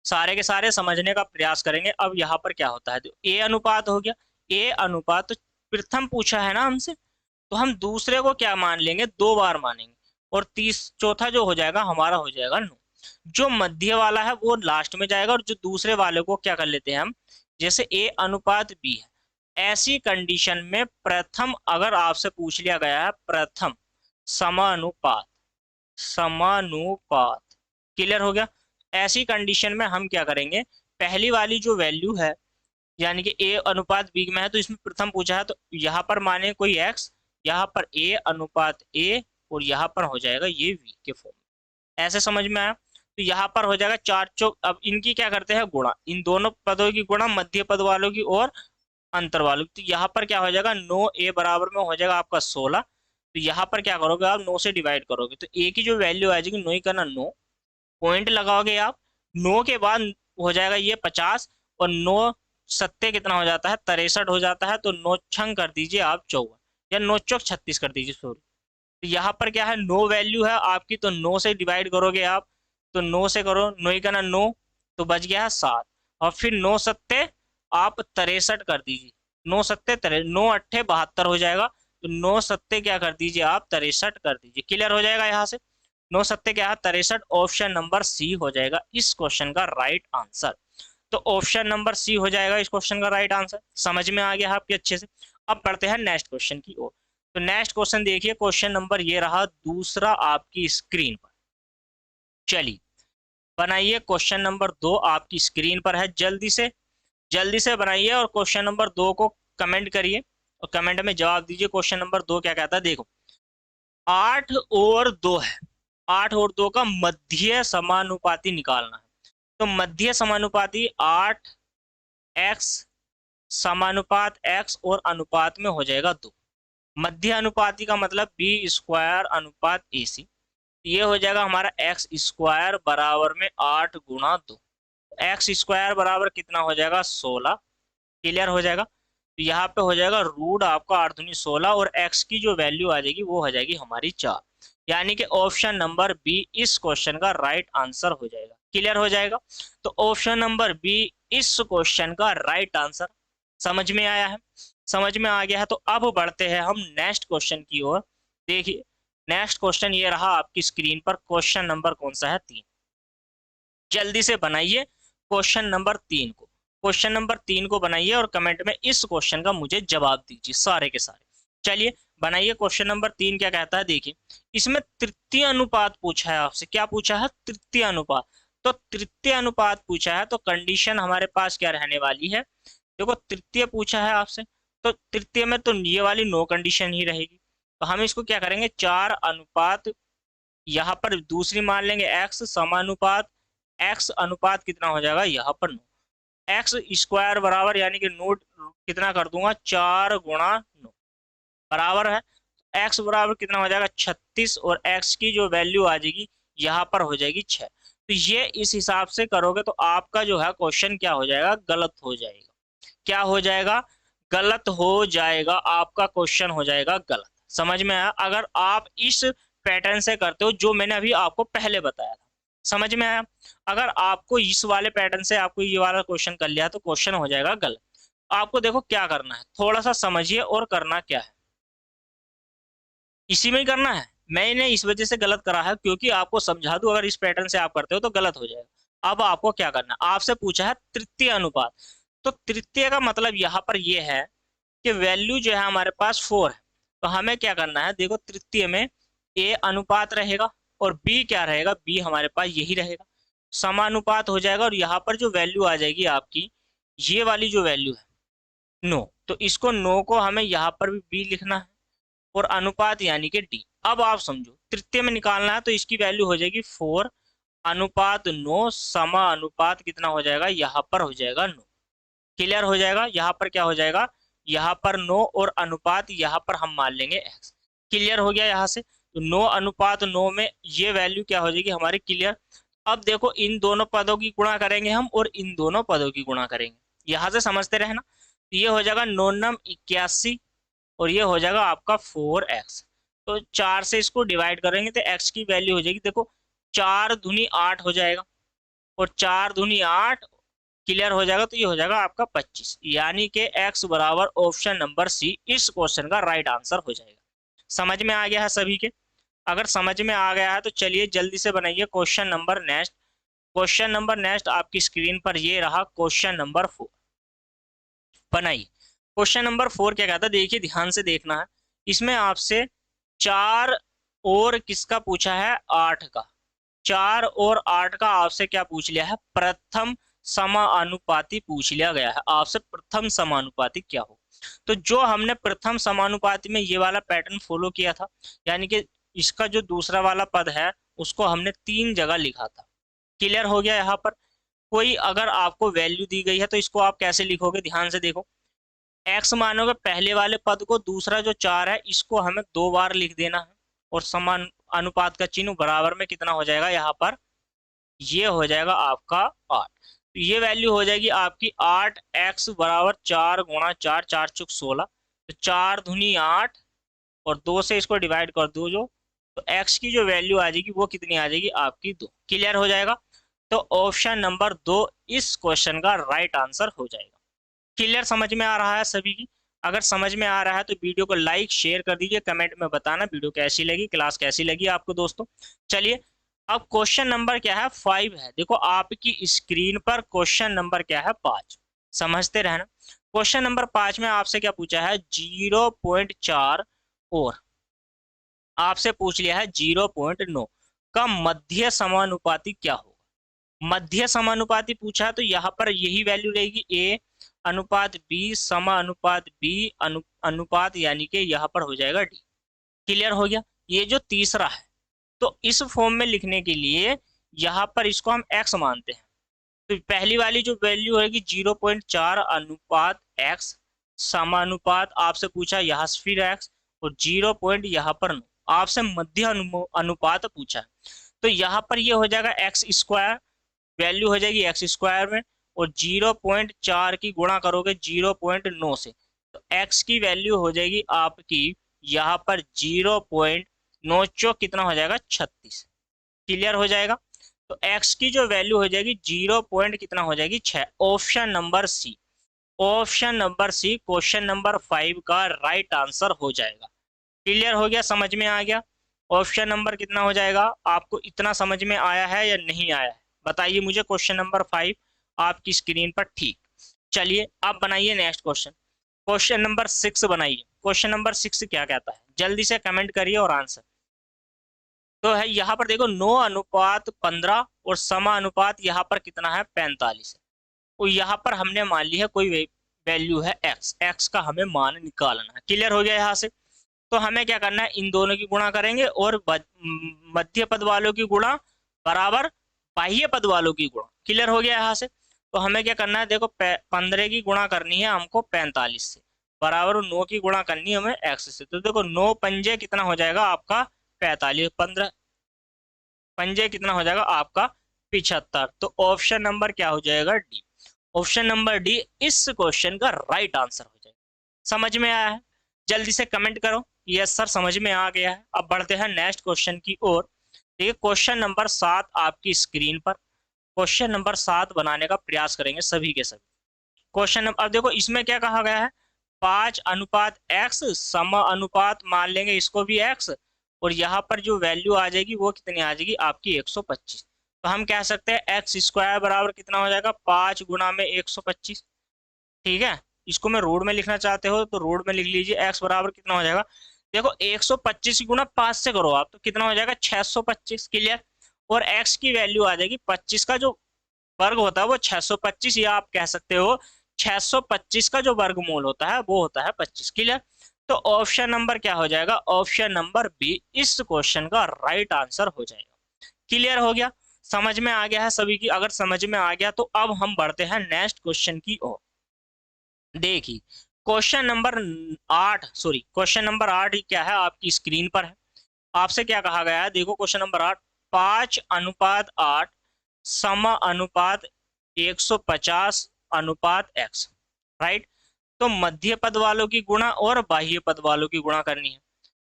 सारे के सारे समझने का प्रयास करेंगे। अब यहाँ पर क्या होता है, तो ए अनुपात हो गया, ए अनुपात, तो प्रथम पूछा है ना हमसे, तो हम दूसरे को क्या मान लेंगे, 2 बार मानेंगे, और चौथा जो हो जाएगा हमारा हो जाएगा 9। जो मध्य वाला है वो लास्ट में जाएगा, और जो दूसरे वाले को क्या कर लेते हैं हम, जैसे ए अनुपात बी है, ऐसी कंडीशन में प्रथम अगर आपसे पूछ लिया गया है प्रथम समानुपात, समानुपात क्लियर हो गया। ऐसी कंडीशन में हम क्या करेंगे, पहली वाली जो वैल्यू है यानी कि ए अनुपात बी में है, तो इसमें प्रथम पूछा है, तो यहाँ पर माने कोई एक्स, यहाँ पर ए अनुपात ए, और यहाँ पर हो जाएगा ये वी के फॉर्म में। ऐसे समझ में आया। तो यहाँ पर हो जाएगा 4 चौक, अब इनकी क्या करते हैं गुणा, इन दोनों पदों की गुणा, मध्य पद वालों की और अंतर वालों की। तो यहाँ पर क्या हो जाएगा, 9 ए बराबर में हो जाएगा आपका 16। तो यहाँ पर क्या करोगे आप, 9 से डिवाइड करोगे, तो ए की जो वैल्यू आ जाएगी 9 ही करना 9, पॉइंट लगाओगे आप, 9 के बाद हो जाएगा ये 50, और 9 सत्ते कितना हो जाता है, 63 हो जाता है। तो 9 छंग कर दीजिए आप 54, या 9 चौक 36 कर दीजिए, सॉरी। तो यहाँ पर क्या है, 9 वैल्यू है आपकी, तो 9 से डिवाइड करोगे आप, तो 9 से करो, 9 ही करना 9, तो बच गया है 7, और फिर 9 सत्ते आप 63 कर दीजिए, 9 सत्ते 9 अट्ठे 72 हो जाएगा। तो 9 सत्ते क्या कर दीजिए आप, 63 कर दीजिए, क्लियर हो जाएगा। यहाँ से 9 सत्ते क्या है, 63, ऑप्शन नंबर सी हो जाएगा इस क्वेश्चन का राइट आंसर। तो ऑप्शन नंबर सी हो जाएगा इस क्वेश्चन का राइट आंसर। समझ में आ गया आपके अच्छे से। अब पढ़ते हैं नेक्स्ट क्वेश्चन की ओर। तो नेक्स्ट क्वेश्चन देखिए, क्वेश्चन नंबर ये रहा दूसरा आपकी स्क्रीन पर। चलिए बनाइए, क्वेश्चन नंबर 2 आपकी स्क्रीन पर है, जल्दी से बनाइए, और क्वेश्चन नंबर 2 को कमेंट करिए और कमेंट में जवाब दीजिए। क्वेश्चन नंबर 2 क्या कहता है, देखो 8 और 2 है, 8 और 2 का मध्य समानुपाती निकालना है। तो मध्य समानुपाती 8x समानुपात x और अनुपात में हो जाएगा 2। मध्य अनुपाती का मतलब b² अनुपात ac, ये हो जाएगा हमारा x² बराबर में 8 गुणा 2, x² बराबर कितना हो जाएगा 16, क्लियर हो जाएगा। तो यहाँ पे हो जाएगा रूट आपका 8 दूनी 16, और x की जो वैल्यू आ जाएगी वो हो जाएगी हमारी 4, यानी कि ऑप्शन नंबर बी इस क्वेश्चन का राइट आंसर हो जाएगा, क्लियर हो जाएगा। तो ऑप्शन नंबर बी इस क्वेश्चन का राइट आंसर। समझ में आया है, समझ में आ गया है। तो अब बढ़ते हैं हम नेक्स्ट क्वेश्चन की ओर। देखिए नेक्स्ट क्वेश्चन ये रहा आपकी स्क्रीन पर, क्वेश्चन नंबर कौन सा है 3। जल्दी से बनाइए क्वेश्चन नंबर 3 को, क्वेश्चन नंबर 3 को बनाइए और कमेंट में इस क्वेश्चन का मुझे जवाब दीजिए सारे के सारे। चलिए बनाइए, क्वेश्चन नंबर 3 क्या कहता है, देखिए इसमें तृतीय अनुपात पूछा है आपसे। क्या पूछा है, तृतीय अनुपात। तो तृतीय अनुपात पूछा है, तो कंडीशन हमारे पास क्या रहने वाली है, देखो तृतीय पूछा है आपसे, तो तृतीय में तो ये वाली नो कंडीशन ही रहेगी। तो हम इसको क्या करेंगे, 4 अनुपात, यहाँ पर दूसरी मान लेंगे x समानुपात, x अनुपात कितना हो जाएगा यहाँ पर 9, x² बराबर यानी कि नोट कितना कर दूंगा 4 गुणा 9 बराबर है, x बराबर कितना हो जाएगा 36, और x की जो वैल्यू आ जाएगी यहाँ पर हो जाएगी 6। तो ये इस हिसाब से करोगे तो आपका जो है क्वेश्चन क्या हो जाएगा, गलत हो जाएगा। क्या हो जाएगा, गलत हो जाएगा, आपका क्वेश्चन हो जाएगा गलत। समझ में आया? अगर आप इस पैटर्न से करते हो जो मैंने अभी आपको पहले बताया था, समझ में आया? अगर आपको इस वाले पैटर्न से आपको ये वाला क्वेश्चन कर लिया तो क्वेश्चन हो जाएगा गलत। आपको देखो क्या करना है, थोड़ा सा समझिए और करना क्या है, इसी में ही करना है। मैंने इस वजह से गलत करा है क्योंकि आपको समझा दूं, अगर इस पैटर्न से आप करते हो तो गलत हो जाएगा। अब आपको क्या करना है, आपसे पूछा है तृतीय अनुपात, तो तृतीय का मतलब यहाँ पर ये है कि वैल्यू जो है हमारे पास 4 है, तो हमें क्या करना है, देखो तृतीय में ए अनुपात रहेगा और बी क्या रहेगा, बी हमारे पास यही रहेगा, समानुपात हो जाएगा। और यहाँ पर जो वैल्यू आ जाएगी आपकी, ये वाली जो वैल्यू है 9, तो इसको 9 को हमें यहाँ पर भी बी लिखना है और अनुपात यानी कि डी। अब आप समझो तृतीय में निकालना है तो इसकी वैल्यू हो जाएगी 4 अनुपात 9 समा अनुपात कितना हो जाएगा, यहाँ पर हो जाएगा 9। क्लियर हो जाएगा? यहाँ पर क्या हो जाएगा, यहाँ पर 9 और अनुपात यहाँ पर हम मान लेंगे x। क्लियर हो गया यहाँ से? तो 9 अनुपात 9 में ये वैल्यू क्या हो जाएगी हमारी, क्लियर। अब देखो इन दोनों पदों की गुणा करेंगे हम और इन दोनों पदों की गुणा करेंगे, यहाँ से समझते रहना। तो ये हो जाएगा 9 9 81 और ये हो जाएगा आपका 4x। तो 4 से इसको डिवाइड करेंगे तो x की वैल्यू हो जाएगी, देखो 4 दूनी 8 हो जाएगा और 4 दूनी 8, क्लियर हो जाएगा। तो ये हो जाएगा आपका 25, यानी कि x बराबर ऑप्शन नंबर सी इस क्वेश्चन का राइट आंसर हो जाएगा। समझ में आ गया है सभी के? अगर समझ में आ गया है तो चलिए जल्दी से बनाइए question number next. Question number next आपकी स्क्रीन पर ये रहा, क्वेश्चन नंबर 4 बनाइए। क्वेश्चन नंबर 4 क्या कहता है, देखिए ध्यान से देखना है। इसमें आपसे 4 और किसका पूछा है, 8 का। 4 और 8 का आपसे क्या पूछ लिया है, प्रथम समानुपाती पूछ लिया गया है आपसे, प्रथम समानुपाती क्या हो। तो जो हमने प्रथम समानुपाती में ये वाला पैटर्न फॉलो किया था, यानी कि इसका जो दूसरा वाला पद है उसको हमने 3 जगह लिखा था। क्लियर हो गया? यहाँ पर कोई अगर आपको वैल्यू दी गई है तो इसको आप कैसे लिखोगे, ध्यान से देखो। x मानोगे पहले वाले पद को, दूसरा जो 4 है इसको हमें 2 बार लिख देना है और समान अनुपात का चिन्ह बराबर में कितना हो जाएगा, यहाँ पर ये हो जाएगा आपका 8। तो ये वैल्यू हो जाएगी आपकी 8x बराबर 4 गुणा 4, 4 चुक 16, तो 4 दूनी 8 और 2 से इसको डिवाइड कर दो जो, तो x की जो वैल्यू आ जाएगी वो कितनी आ जाएगी आपकी 2। क्लियर हो जाएगा? तो ऑप्शन नंबर 2 इस क्वेश्चन का राइट आंसर हो जाएगा। क्लियर, समझ में आ रहा है सभी की? अगर समझ में आ रहा है तो वीडियो को लाइक शेयर कर दीजिए, कमेंट में बताना वीडियो कैसी लगी, क्लास कैसी लगी आपको दोस्तों। चलिए अब क्वेश्चन नंबर क्या है, 5 है। देखो आपकी स्क्रीन पर क्वेश्चन नंबर क्या है, 5। समझते रहना। क्वेश्चन नंबर 5 में आपसे क्या पूछा है, 0.4 और आपसे पूछ लिया है 0.9 का मध्य समानुपाती क्या होगा। मध्य समानुपाती पूछा है तो यहाँ पर यही वैल्यू रहेगी, a अनुपात b समा अनुपात b अनुपात यानी कि यहाँ पर हो जाएगा d। क्लियर हो गया? ये जो तीसरा है, तो इस फॉर्म में लिखने के लिए यहाँ पर इसको हम x मानते हैं। तो पहली वाली जो वैल्यू होगी 0.4 अनुपात x समानुपात आपसे पूछा यहाँ से फिर x और 0 पॉइंट यहाँ पर 9 आपसे मध्य अनुपात पूछा है। तो यहाँ पर ये हो जाएगा एक्स स्क्वायर, वैल्यू हो जाएगी एक्स स्क्वायर में और 0.4 की गुणा करोगे 0.9 से, तो x की वैल्यू हो जाएगी आपकी यहाँ पर 0.9 चौक कितना हो जाएगा 36। क्लियर हो जाएगा? तो x की जो वैल्यू हो जाएगी 0 पॉइंट कितना हो जाएगी 6। Option number C, option number C question number 5 का राइट आंसर हो जाएगा। क्लियर हो गया? समझ में आ गया? ऑप्शन नंबर कितना हो जाएगा, आपको इतना समझ में आया है या नहीं आया है बताइए मुझे। क्वेश्चन नंबर 5 आपकी स्क्रीन पर, ठीक। चलिए आप बनाइए नेक्स्ट क्वेश्चन, क्वेश्चन नंबर 6 बनाइए। क्वेश्चन नंबर 6 क्या कहता है, जल्दी से कमेंट करिए और आंसर। तो है यहाँ पर देखो 9 अनुपात 15 और समा अनुपात यहाँ पर कितना है 45 है। और यहाँ पर हमने मान ली है कोई वैल्यू है x, x का हमें मान निकालना है। क्लियर हो गया? यहाँ से तो हमें क्या करना है, इन दोनों की गुणा करेंगे और मध्य पद वालों की गुणा बराबर बाह्य पद वालों की गुणा। क्लियर हो गया? यहाँ से तो हमें क्या करना है, देखो 15 की गुणा करनी है हमको 45 से, बराबर 9 की गुणा करनी है हमें x से। तो देखो 9 पंजे कितना हो जाएगा आपका 45, 15 पंजे कितना हो जाएगा आपका 75। तो ऑप्शन नंबर क्या हो जाएगा? डी। ऑप्शन नंबर डी इस क्वेश्चन का राइट आंसर हो जाएगा। समझ में आया है? जल्दी से कमेंट करो यस सर समझ में आ गया है। अब बढ़ते हैं नेक्स्ट क्वेश्चन की ओर। देखिए क्वेश्चन नंबर 7 आपकी स्क्रीन पर। क्वेश्चन नंबर 7 बनाने का प्रयास करेंगे सभी के सभी। क्वेश्चन नंबर, अब देखो इसमें क्या कहा गया है, 5:x सम अनुपात मान लेंगे इसको भी x, और यहाँ पर जो वैल्यू आ जाएगी वो कितनी आ जाएगी आपकी 125। तो हम कह सकते हैं एक्स स्क्वायर बराबर कितना हो जाएगा 5 गुना में 125। ठीक है, इसको मैं रोड में लिखना चाहते हो तो रोड में लिख लीजिए, एक्स बराबर कितना हो जाएगा, देखो 125 गुना 5 से करो आप तो कितना हो जाएगा 625। क्लियर। और x की वैल्यू आ जाएगी 25 का जो वर्ग होता है वो 625, या आप कह सकते हो 625 का जो वर्गमूल होता है वो होता है 25। क्लियर। तो ऑप्शन नंबर क्या हो जाएगा? ऑप्शन नंबर बी इस क्वेश्चन का राइट आंसर हो जाएगा। क्लियर हो गया? समझ में आ गया है सभी की? अगर समझ में आ गया तो अब हम बढ़ते हैं नेक्स्ट क्वेश्चन की ओर। देखिए question number 8, sorry question number 8 क्या है आपकी स्क्रीन पर है। आपसे क्या कहा गया है, देखो क्वेश्चन नंबर 8, 5:8 सम अनुपात 150:x। राइट। तो मध्य पद वालों की गुणा और बाह्य पद वालों की गुणा करनी है।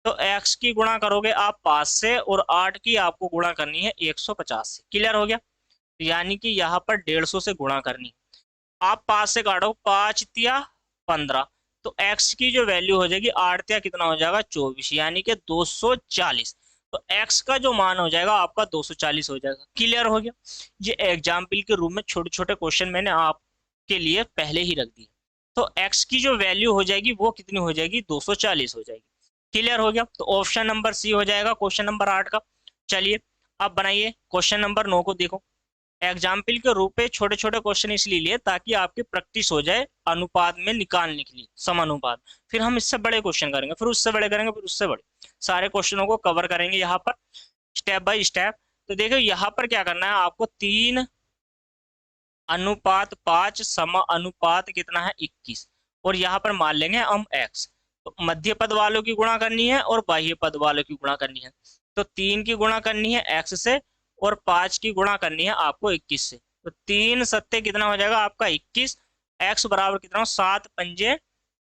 तो x की गुणा करोगे आप 5 से, और 8 की आपको गुणा करनी है 150 से। क्लियर हो गया? यानी कि यहाँ पर 150 से गुणा करनी है। आप 5 से काटो, 5 तिया 15, तो x की जो वैल्यू हो जाएगी 8 तिया कितना हो जाएगा 24, यानी कि 240। तो x का जो मान हो जाएगा आपका 240 हो जाएगा। क्लियर हो गया? ये एग्जाम्पल के रूप में छोटे छोटे क्वेश्चन मैंने आपके लिए पहले ही रख दिए। तो x की जो वैल्यू हो जाएगी वो कितनी हो जाएगी 240 हो जाएगी। क्लियर हो गया? तो ऑप्शन नंबर सी हो जाएगा क्वेश्चन नंबर 8 का। चलिए अब बनाइए क्वेश्चन नंबर 9 को। देखो एग्जाम्पल के रूप में छोटे छोटे क्वेश्चन इसलिए लिए ताकि आपकी प्रैक्टिस हो जाए अनुपात में निकालने के लिए, समानुपात। फिर हम इससे बड़े क्वेश्चन करेंगे, फिर उससे बड़े करेंगे, फिर उससे बड़े, सारे क्वेश्चनों को कवर करेंगे यहाँ पर स्टेप बाय स्टेप। तो देखो यहाँ पर क्या करना है आपको, 3:5 सम अनुपात कितना है 21, और यहाँ पर मान लेंगे हम x। तो मध्य पद वालों की गुणा करनी है और बाह्य पद वालों की गुणा करनी है। तो 3 की गुणा करनी है x से, और 5 की गुणा करनी है आपको 21 से। तो 3 सत्ते कितना हो जाएगा आपका 21, x बराबर कितना हो 7 पंजे,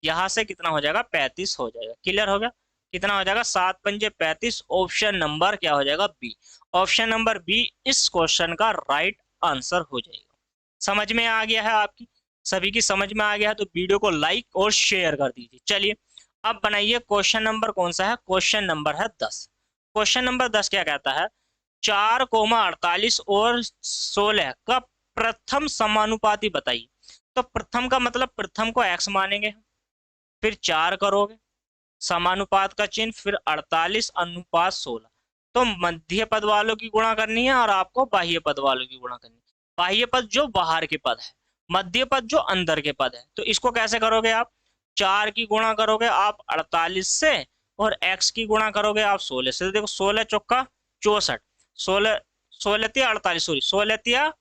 यहाँ से कितना हो जाएगा 35 हो जाएगा। क्लियर हो गया? कितना हो जाएगा 7 पंजे 35। ऑप्शन नंबर क्या हो जाएगा? बी। ऑप्शन नंबर बी इस क्वेश्चन का राइट आंसर हो जाएगा। समझ में आ गया है आपकी सभी की? समझ में आ गया है तो वीडियो को लाइक और शेयर कर दीजिए। चलिए अब बनाइए क्वेश्चन नंबर कौन सा है, क्वेश्चन नंबर है 10। क्वेश्चन नंबर 10 क्या कहता है, 4,48 और 16 का प्रथम समानुपाती बताइए। तो प्रथम का मतलब प्रथम को x मानेंगे, फिर 4 करोगे, समानुपात का चिन्ह, फिर 48:16। तो मध्य पद वालों की गुणा करनी है और आपको बाह्य पद वालों की गुणा करनी है। बाह्य पद जो बाहर के पद है, मध्य पद जो अंदर के पद है। तो इसको कैसे करोगे आप, 4 की गुणा करोगे आप 48 से, और x की गुणा करोगे आप 16 से। देखो 16 चौका 64, 16 16 तिया 48, सॉरी 16 तिया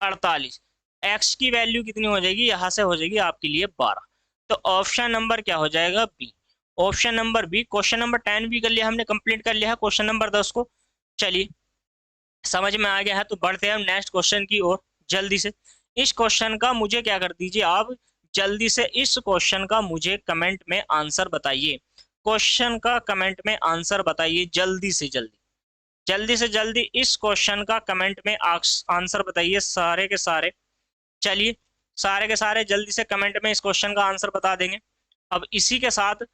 48। x की वैल्यू कितनी हो जाएगी, यहाँ से हो जाएगी आपके लिए 12। तो ऑप्शन नंबर क्या हो जाएगा? B. Option number B. Question number 10 भी कर लिया हमने, कंप्लीट कर लिया है क्वेश्चन नंबर 10 को। चलिए समझ में आ गया है तो बढ़ते हैं हम नेक्स्ट क्वेश्चन की ओर जल्दी से। इस क्वेश्चन का मुझे क्या कर दीजिए आप, जल्दी से इस क्वेश्चन का मुझे कमेंट में आंसर बताइए। क्वेश्चन का कमेंट में आंसर बताइए जल्दी से जल्दी, जल्दी से जल्दी इस क्वेश्चन का कमेंट में आंसर बताइए सारे के सारे। चलिए सारे के सारे जल्दी से कमेंट में इस क्वेश्चन का आंसर बता देंगे। अब इसी के साथ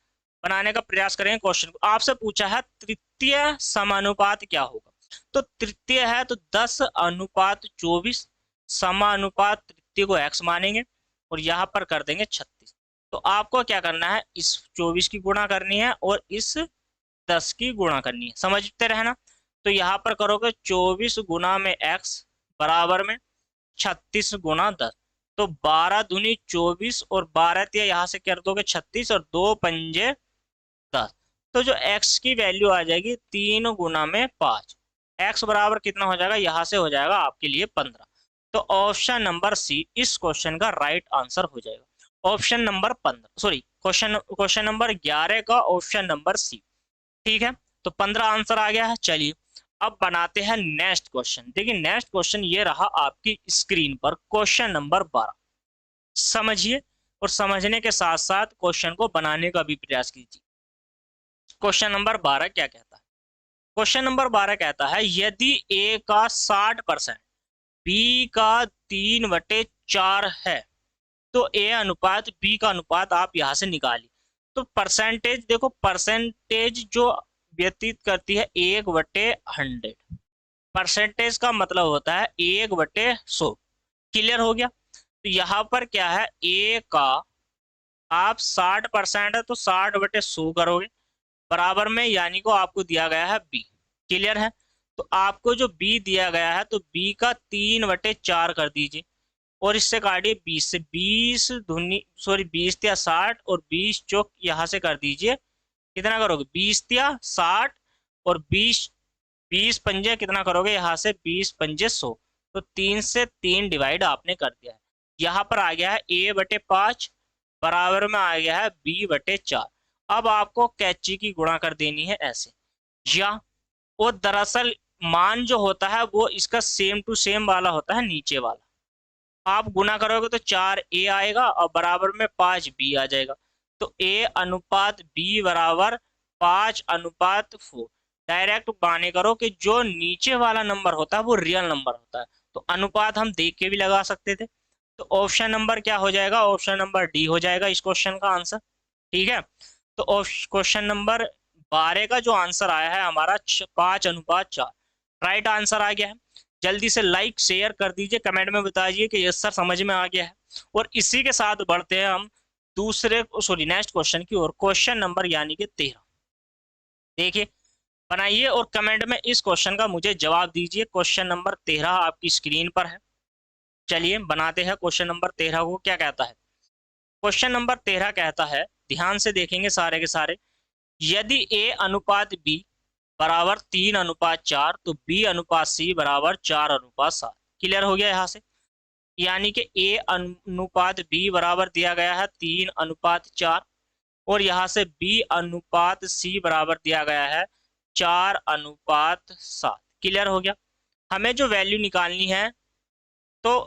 बनाने का प्रयास करेंगे क्वेश्चन को। आपसे पूछा है तृतीय समानुपात क्या होगा। तो तृतीय है तो 10:24, समानुपात तृतीय को x मानेंगे और यहाँ पर कर देंगे 36। तो आपको क्या करना है, इस 24 की गुणा करनी है और इस 10 की गुणा करनी है, समझते रहना। तो यहाँ पर करोगे 24 गुना में x बराबर में 36 गुना 10। तो 12 दूनी 24 और 12 तिया यहाँ से कर दोगे 36 और 2 पंजे 10। तो जो x की वैल्यू आ जाएगी 3 गुना में 5, x बराबर कितना हो जाएगा, यहाँ से हो जाएगा आपके लिए 15। तो ऑप्शन नंबर सी इस क्वेश्चन का राइट आंसर हो जाएगा। Option number 15, sorry question number 11 का ऑप्शन नंबर सी। ठीक है, तो 15 आंसर आ गया है। चलिए अब बनाते हैं नेक्स्ट क्वेश्चन। देखिए नेक्स्ट क्वेश्चन ये रहा आपकी स्क्रीन पर, क्वेश्चन नंबर 12। समझिए और समझने के साथ साथ क्वेश्चन को बनाने का भी प्रयास कीजिए। क्वेश्चन नंबर 12 क्या कहता है? क्वेश्चन नंबर 12 कहता है यदि ए का 60% बी का 3/4 है तो ए अनुपात बी का अनुपात आप यहां से निकालिए। तो परसेंटेज देखो, परसेंटेज जो व्यतीत करती है 1/100। परसेंटेज का मतलब होता है 1/100। क्लियर हो गया? तो यहाँ पर क्या है, ए का आप 60% है तो 60/100 करोगे, बराबर में यानी को आपको दिया गया है बी। क्लियर है? तो आपको जो बी दिया गया है तो बी का 3/4 कर दीजिए और इससे काटिए 20 से। 20 धुनी सॉरी 20 या 60 और 20 चौक यहाँ से कर दीजिए। कितना करोगे? 20 या 60 और 20 पंजे कितना करोगे यहाँ से? 20 पंजे 100। तो 3 से 3 डिवाइड आपने कर दिया है। यहाँ पर आ गया है a/5 बराबर में आ गया है b/4। अब आपको कैची की गुणा कर देनी है ऐसे, या वो दरअसल मान जो होता है वो इसका सेम टू सेम वाला होता है, नीचे वाला। आप गुना करोगे तो 4a आएगा और बराबर में 5b आ जाएगा। तो a/b बराबर 5/4। डायरेक्ट माने करो कि जो नीचे वाला नंबर होता है वो रियल नंबर होता है, तो अनुपात हम देख के भी लगा सकते थे। तो ऑप्शन नंबर क्या हो जाएगा? ऑप्शन नंबर डी हो जाएगा इस क्वेश्चन का आंसर। ठीक है, तो क्वेश्चन नंबर 12 का जो आंसर आया है हमारा 5/4 राइट आंसर आ गया है। जल्दी से लाइक शेयर कर दीजिए, कमेंट में बताइए कि यस सर समझ में आ गया है। और इसी के साथ बढ़ते हैं हम दूसरे नेक्स्ट क्वेश्चन की ओर। क्वेश्चन नंबर यानी कि 13। देखिए बनाइए और कमेंट में इस क्वेश्चन का मुझे जवाब दीजिए। क्वेश्चन नंबर 13 आपकी स्क्रीन पर है। चलिए बनाते हैं क्वेश्चन नंबर 13 को। क्या कहता है? क्वेश्चन नंबर 13 कहता है, ध्यान से देखेंगे सारे के सारे, यदि ए अनुपात बी बराबर 3/4 तो b/c बराबर 4/7। क्लियर हो गया यहाँ से? यानी कि ए अनुपात बी बराबर दिया गया है 3/4 और यहाँ से b/c बराबर दिया गया है 4/7। क्लियर हो गया? हमें जो वैल्यू निकालनी है तो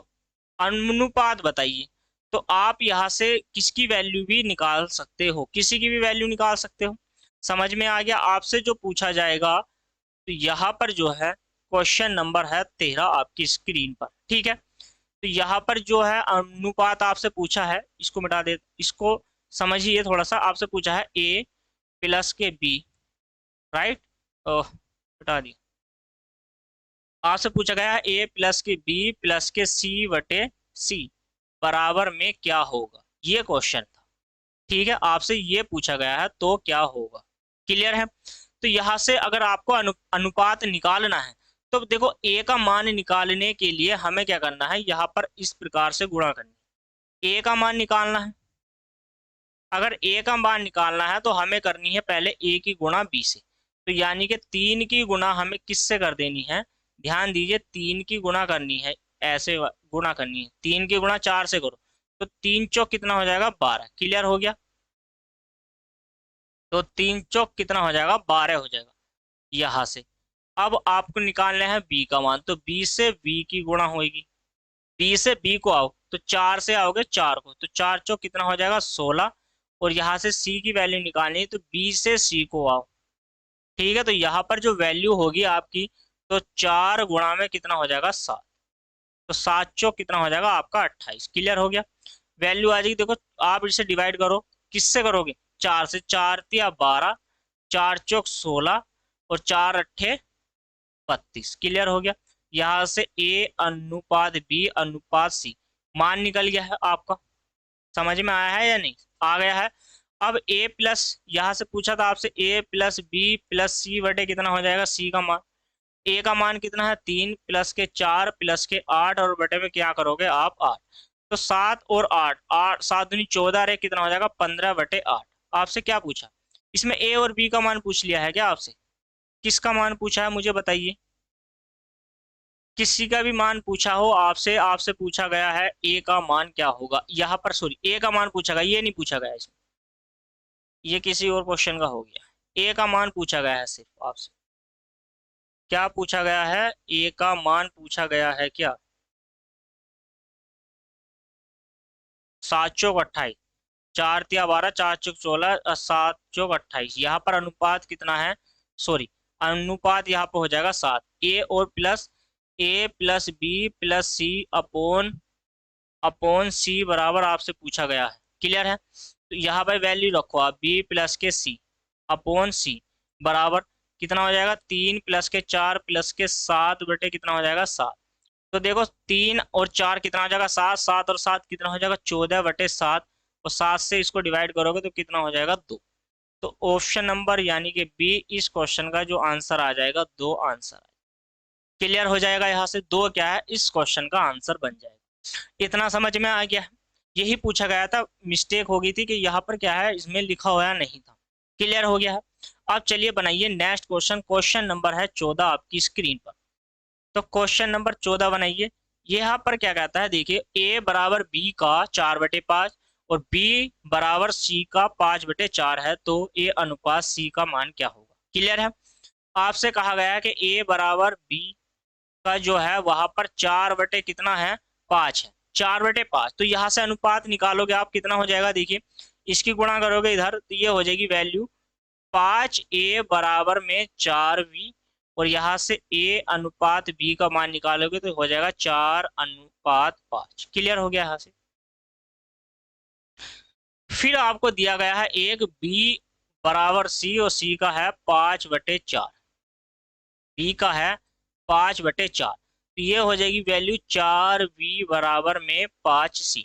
अनुपात बताइए। तो आप यहाँ से किसकी वैल्यू भी निकाल सकते हो, किसी की भी वैल्यू निकाल सकते हो। समझ में आ गया? आपसे जो पूछा जाएगा तो यहाँ पर जो है क्वेश्चन नंबर है 13 आपकी स्क्रीन पर। ठीक है, तो यहाँ पर जो है अनुपात आपसे पूछा है, इसको मिटा दे, इसको समझिए थोड़ा सा। आपसे पूछा है a प्लस के b, राइट? हटा दिया। आपसे पूछा गया है a प्लस के b प्लस के c/c बराबर में क्या होगा, ये क्वेश्चन था। ठीक है, आपसे ये पूछा गया है तो क्या होगा। क्लियर है? तो यहाँ से अगर आपको अनुपात निकालना है तो देखो a का मान निकालने के लिए हमें क्या करना है, यहाँ पर इस प्रकार से गुणा करनी है। a का मान निकालना है, अगर a का मान निकालना है तो हमें करनी है पहले a की गुणा b से। तो यानी कि 3 की गुणा हमें किससे कर देनी है? ध्यान दीजिए, 3 की गुणा करनी है, ऐसे गुणा करनी है। 3 की गुणा 4 से करो तो 3 चौक कितना हो जाएगा? 12। क्लियर हो गया? तो 3 चौक कितना हो जाएगा? 12 हो जाएगा यहाँ से। अब आपको निकालना है b का मान, तो b से b की गुणा होगी। b से b को आओ तो 4 से आओगे 4 को, तो 4 चौक कितना हो जाएगा? 16। और यहाँ से c की वैल्यू निकालनी है तो b से c को आओ। ठीक है, तो यहाँ पर जो वैल्यू होगी आपकी, तो 4 गुणा में कितना हो जाएगा? 7। तो 7 चौक कितना हो जाएगा आपका? 28। क्लियर हो गया? वैल्यू आ जाएगी। देखो आप इसे डिवाइड करो, किससे करोगे? 4 से। 4 तिया 12, 4 चौक 16 और 4 अट्ठे 32। क्लियर हो गया? यहाँ से a अनुपात b अनुपात c मान निकल गया है आपका। समझ में आया है या नहीं? आ गया है। अब a प्लस, यहाँ से पूछा था आपसे a प्लस बी प्लस सी बटे कितना हो जाएगा? c का मान। a का मान कितना है? 3 प्लस के 4 प्लस के 8 और बटे में क्या करोगे आप? 8। तो 7 और 8, 8 7 दूनी 14 रे कितना हो जाएगा? 15/8। आपसे क्या पूछा? इसमें a और b का मान पूछ लिया है क्या आपसे? किसका मान पूछा है मुझे बताइए? किसी का भी मान पूछा हो आपसे, आपसे पूछा गया है a का मान क्या होगा। यहाँ पर सॉरी a का मान पूछा गया, ये नहीं पूछा गया इसमें, ये किसी और क्वेश्चन का हो गया। a का मान पूछा गया है सिर्फ आपसे। क्या पूछा गया है, ए का मान पूछा गया है क्या, 7 चौक 28, 4 तिया 12, 4 चौक 16, 7 चौक 28। यहाँ पर अनुपात कितना है, सॉरी अनुपात यहाँ पर हो जाएगा 7। ए प्लस बी प्लस सी अपॉन अपॉन सी बराबर आपसे पूछा गया है। क्लियर है, तो यहाँ पर वैल्यू रखो आप, बी प्लस के सी अपॉन सी बराबर कितना हो जाएगा, 3 प्लस के 4 प्लस के 7 बटे कितना हो जाएगा 7। तो देखो 3 और 4 कितना हो जाएगा 7, 7 और 7 कितना हो जाएगा 14 बटे 7, और 7 से इसको डिवाइड करोगे तो कितना हो जाएगा 2। तो ऑप्शन नंबर यानी कि बी इस क्वेश्चन का जो आंसर आ जाएगा 2 आंसर। क्लियर हो जाएगा, यहाँ से 2 क्या है इस क्वेश्चन का आंसर बन जाएगा। इतना समझ में आ गया, यही पूछा गया था, मिस्टेक हो गई थी कि यहाँ पर क्या है इसमें लिखा हुआ नहीं था। क्लियर हो गया है। अब चलिए बनाइए नेक्स्ट क्वेश्चन, क्वेश्चन नंबर है 14 आपकी स्क्रीन पर। तो क्वेश्चन नंबर 14 बनाइए। यहाँ पर क्या कहता है, देखिए ए बराबर बी का 4/5 और बी बराबर सी का 5/4 है, तो ए अनुपात सी का मान क्या होगा। क्लियर है, आपसे कहा गया है कि ए बराबर बी का जो है वहां पर 4 बटे कितना है 5 है, 4/5। तो यहाँ से अनुपात निकालोगे आप कितना हो जाएगा, देखिए इसकी गुणा करोगे इधर तो ये हो जाएगी वैल्यू 5a बराबर में 4v, और यहाँ से a अनुपात b का मान निकालोगे तो हो जाएगा 4:5। क्लियर हो गया यहाँ से। फिर आपको दिया गया है एक b बराबर c और c का है 5/4, b का है 5/4, तो ये हो जाएगी वैल्यू 4v बराबर में 5c।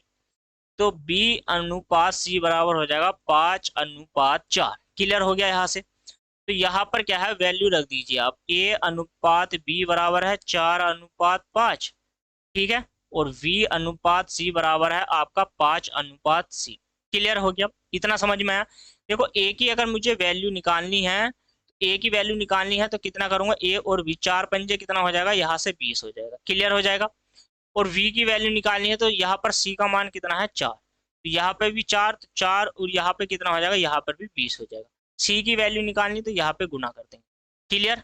तो b अनुपात c बराबर हो जाएगा 5:4। क्लियर हो गया यहाँ से। तो यहाँ पर क्या है वैल्यू रख दीजिए आप, a अनुपात b बराबर है 4:5, ठीक है, और v अनुपात c बराबर है आपका 5:c। क्लियर हो गया, इतना समझ में आया। देखो a की अगर मुझे वैल्यू निकालनी है, a की वैल्यू निकालनी है तो कितना करूंगा, a और v 4 पंजे कितना हो जाएगा, यहाँ से 20 हो जाएगा। क्लियर हो जाएगा। और v की वैल्यू निकालनी है तो यहाँ पर c का मान कितना है 4, तो यहाँ पे भी 4, तो 4 और यहाँ पे कितना हो जाएगा, यहाँ पर भी 20 हो जाएगा। c की वैल्यू निकालनी तो यहाँ पे गुना कर देंगे। क्लियर,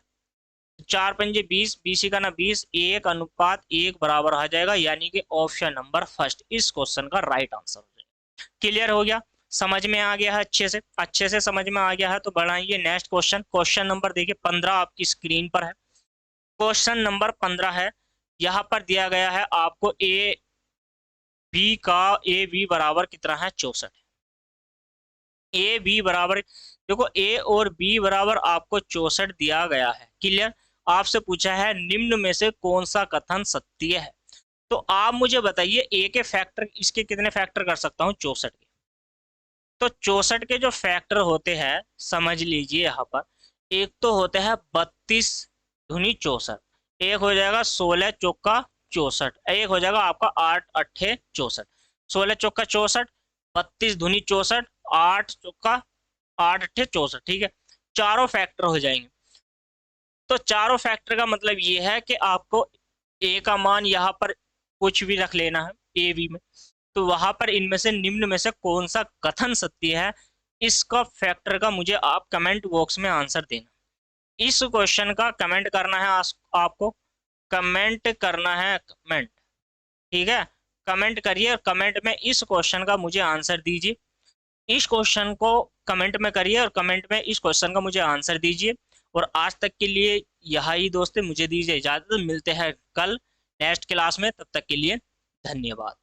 4 पंजे 20, 20 का ना 20, 1:1 बराबर आ जाएगा, यानी कि ऑप्शन नंबर फर्स्ट इस क्वेश्चन का राइट आंसर हो जाएगा। क्लियर हो गया, समझ में आ गया है, अच्छे से समझ में आ गया है। तो बढ़ाइए नेक्स्ट क्वेश्चन, क्वेश्चन नंबर देखिए 15 आपकी स्क्रीन पर है। क्वेश्चन नंबर 15 है, यहाँ पर दिया गया है आपको ए बी बराबर कितना है 64। ए बी बराबर, देखो ए और बी बराबर आपको 64 दिया गया है। क्लियर, आपसे पूछा है निम्न में से कौन सा कथन सत्य है। तो आप मुझे बताइए ए के फैक्टर, इसके कितने फैक्टर कर सकता हूं 64 के। तो 64 के जो फैक्टर होते हैं समझ लीजिए, यहाँ पर एक तो होते हैं 32 दूनी 64, एक हो जाएगा 16 चौका 64, एक हो जाएगा आपका 8 अट्ठे 64, 16 चौका 64, 32 दूनी 64, 8 चौका 8 अट्ठे 64, ठीक है, चारों फैक्टर हो जाएंगे। तो चारों फैक्टर का मतलब ये है कि आपको ए का मान यहाँ पर कुछ भी रख लेना है ए बी में, तो वहां पर इनमें से निम्न में से कौन सा कथन सत्य है, इसका फैक्टर का मुझे आप कमेंट बॉक्स में आंसर देना। इस क्वेश्चन का कमेंट करना है, आपको कमेंट करना है, कमेंट, ठीक है, कमेंट करिए और कमेंट में इस क्वेश्चन का मुझे आंसर दीजिए। इस क्वेश्चन को कमेंट में करिए और कमेंट में इस क्वेश्चन का मुझे आंसर दीजिए। और आज तक के लिए यही दोस्तों, मुझे दीजिए इजाजत, मिलते हैं कल नेक्स्ट क्लास में, तब तक के लिए धन्यवाद।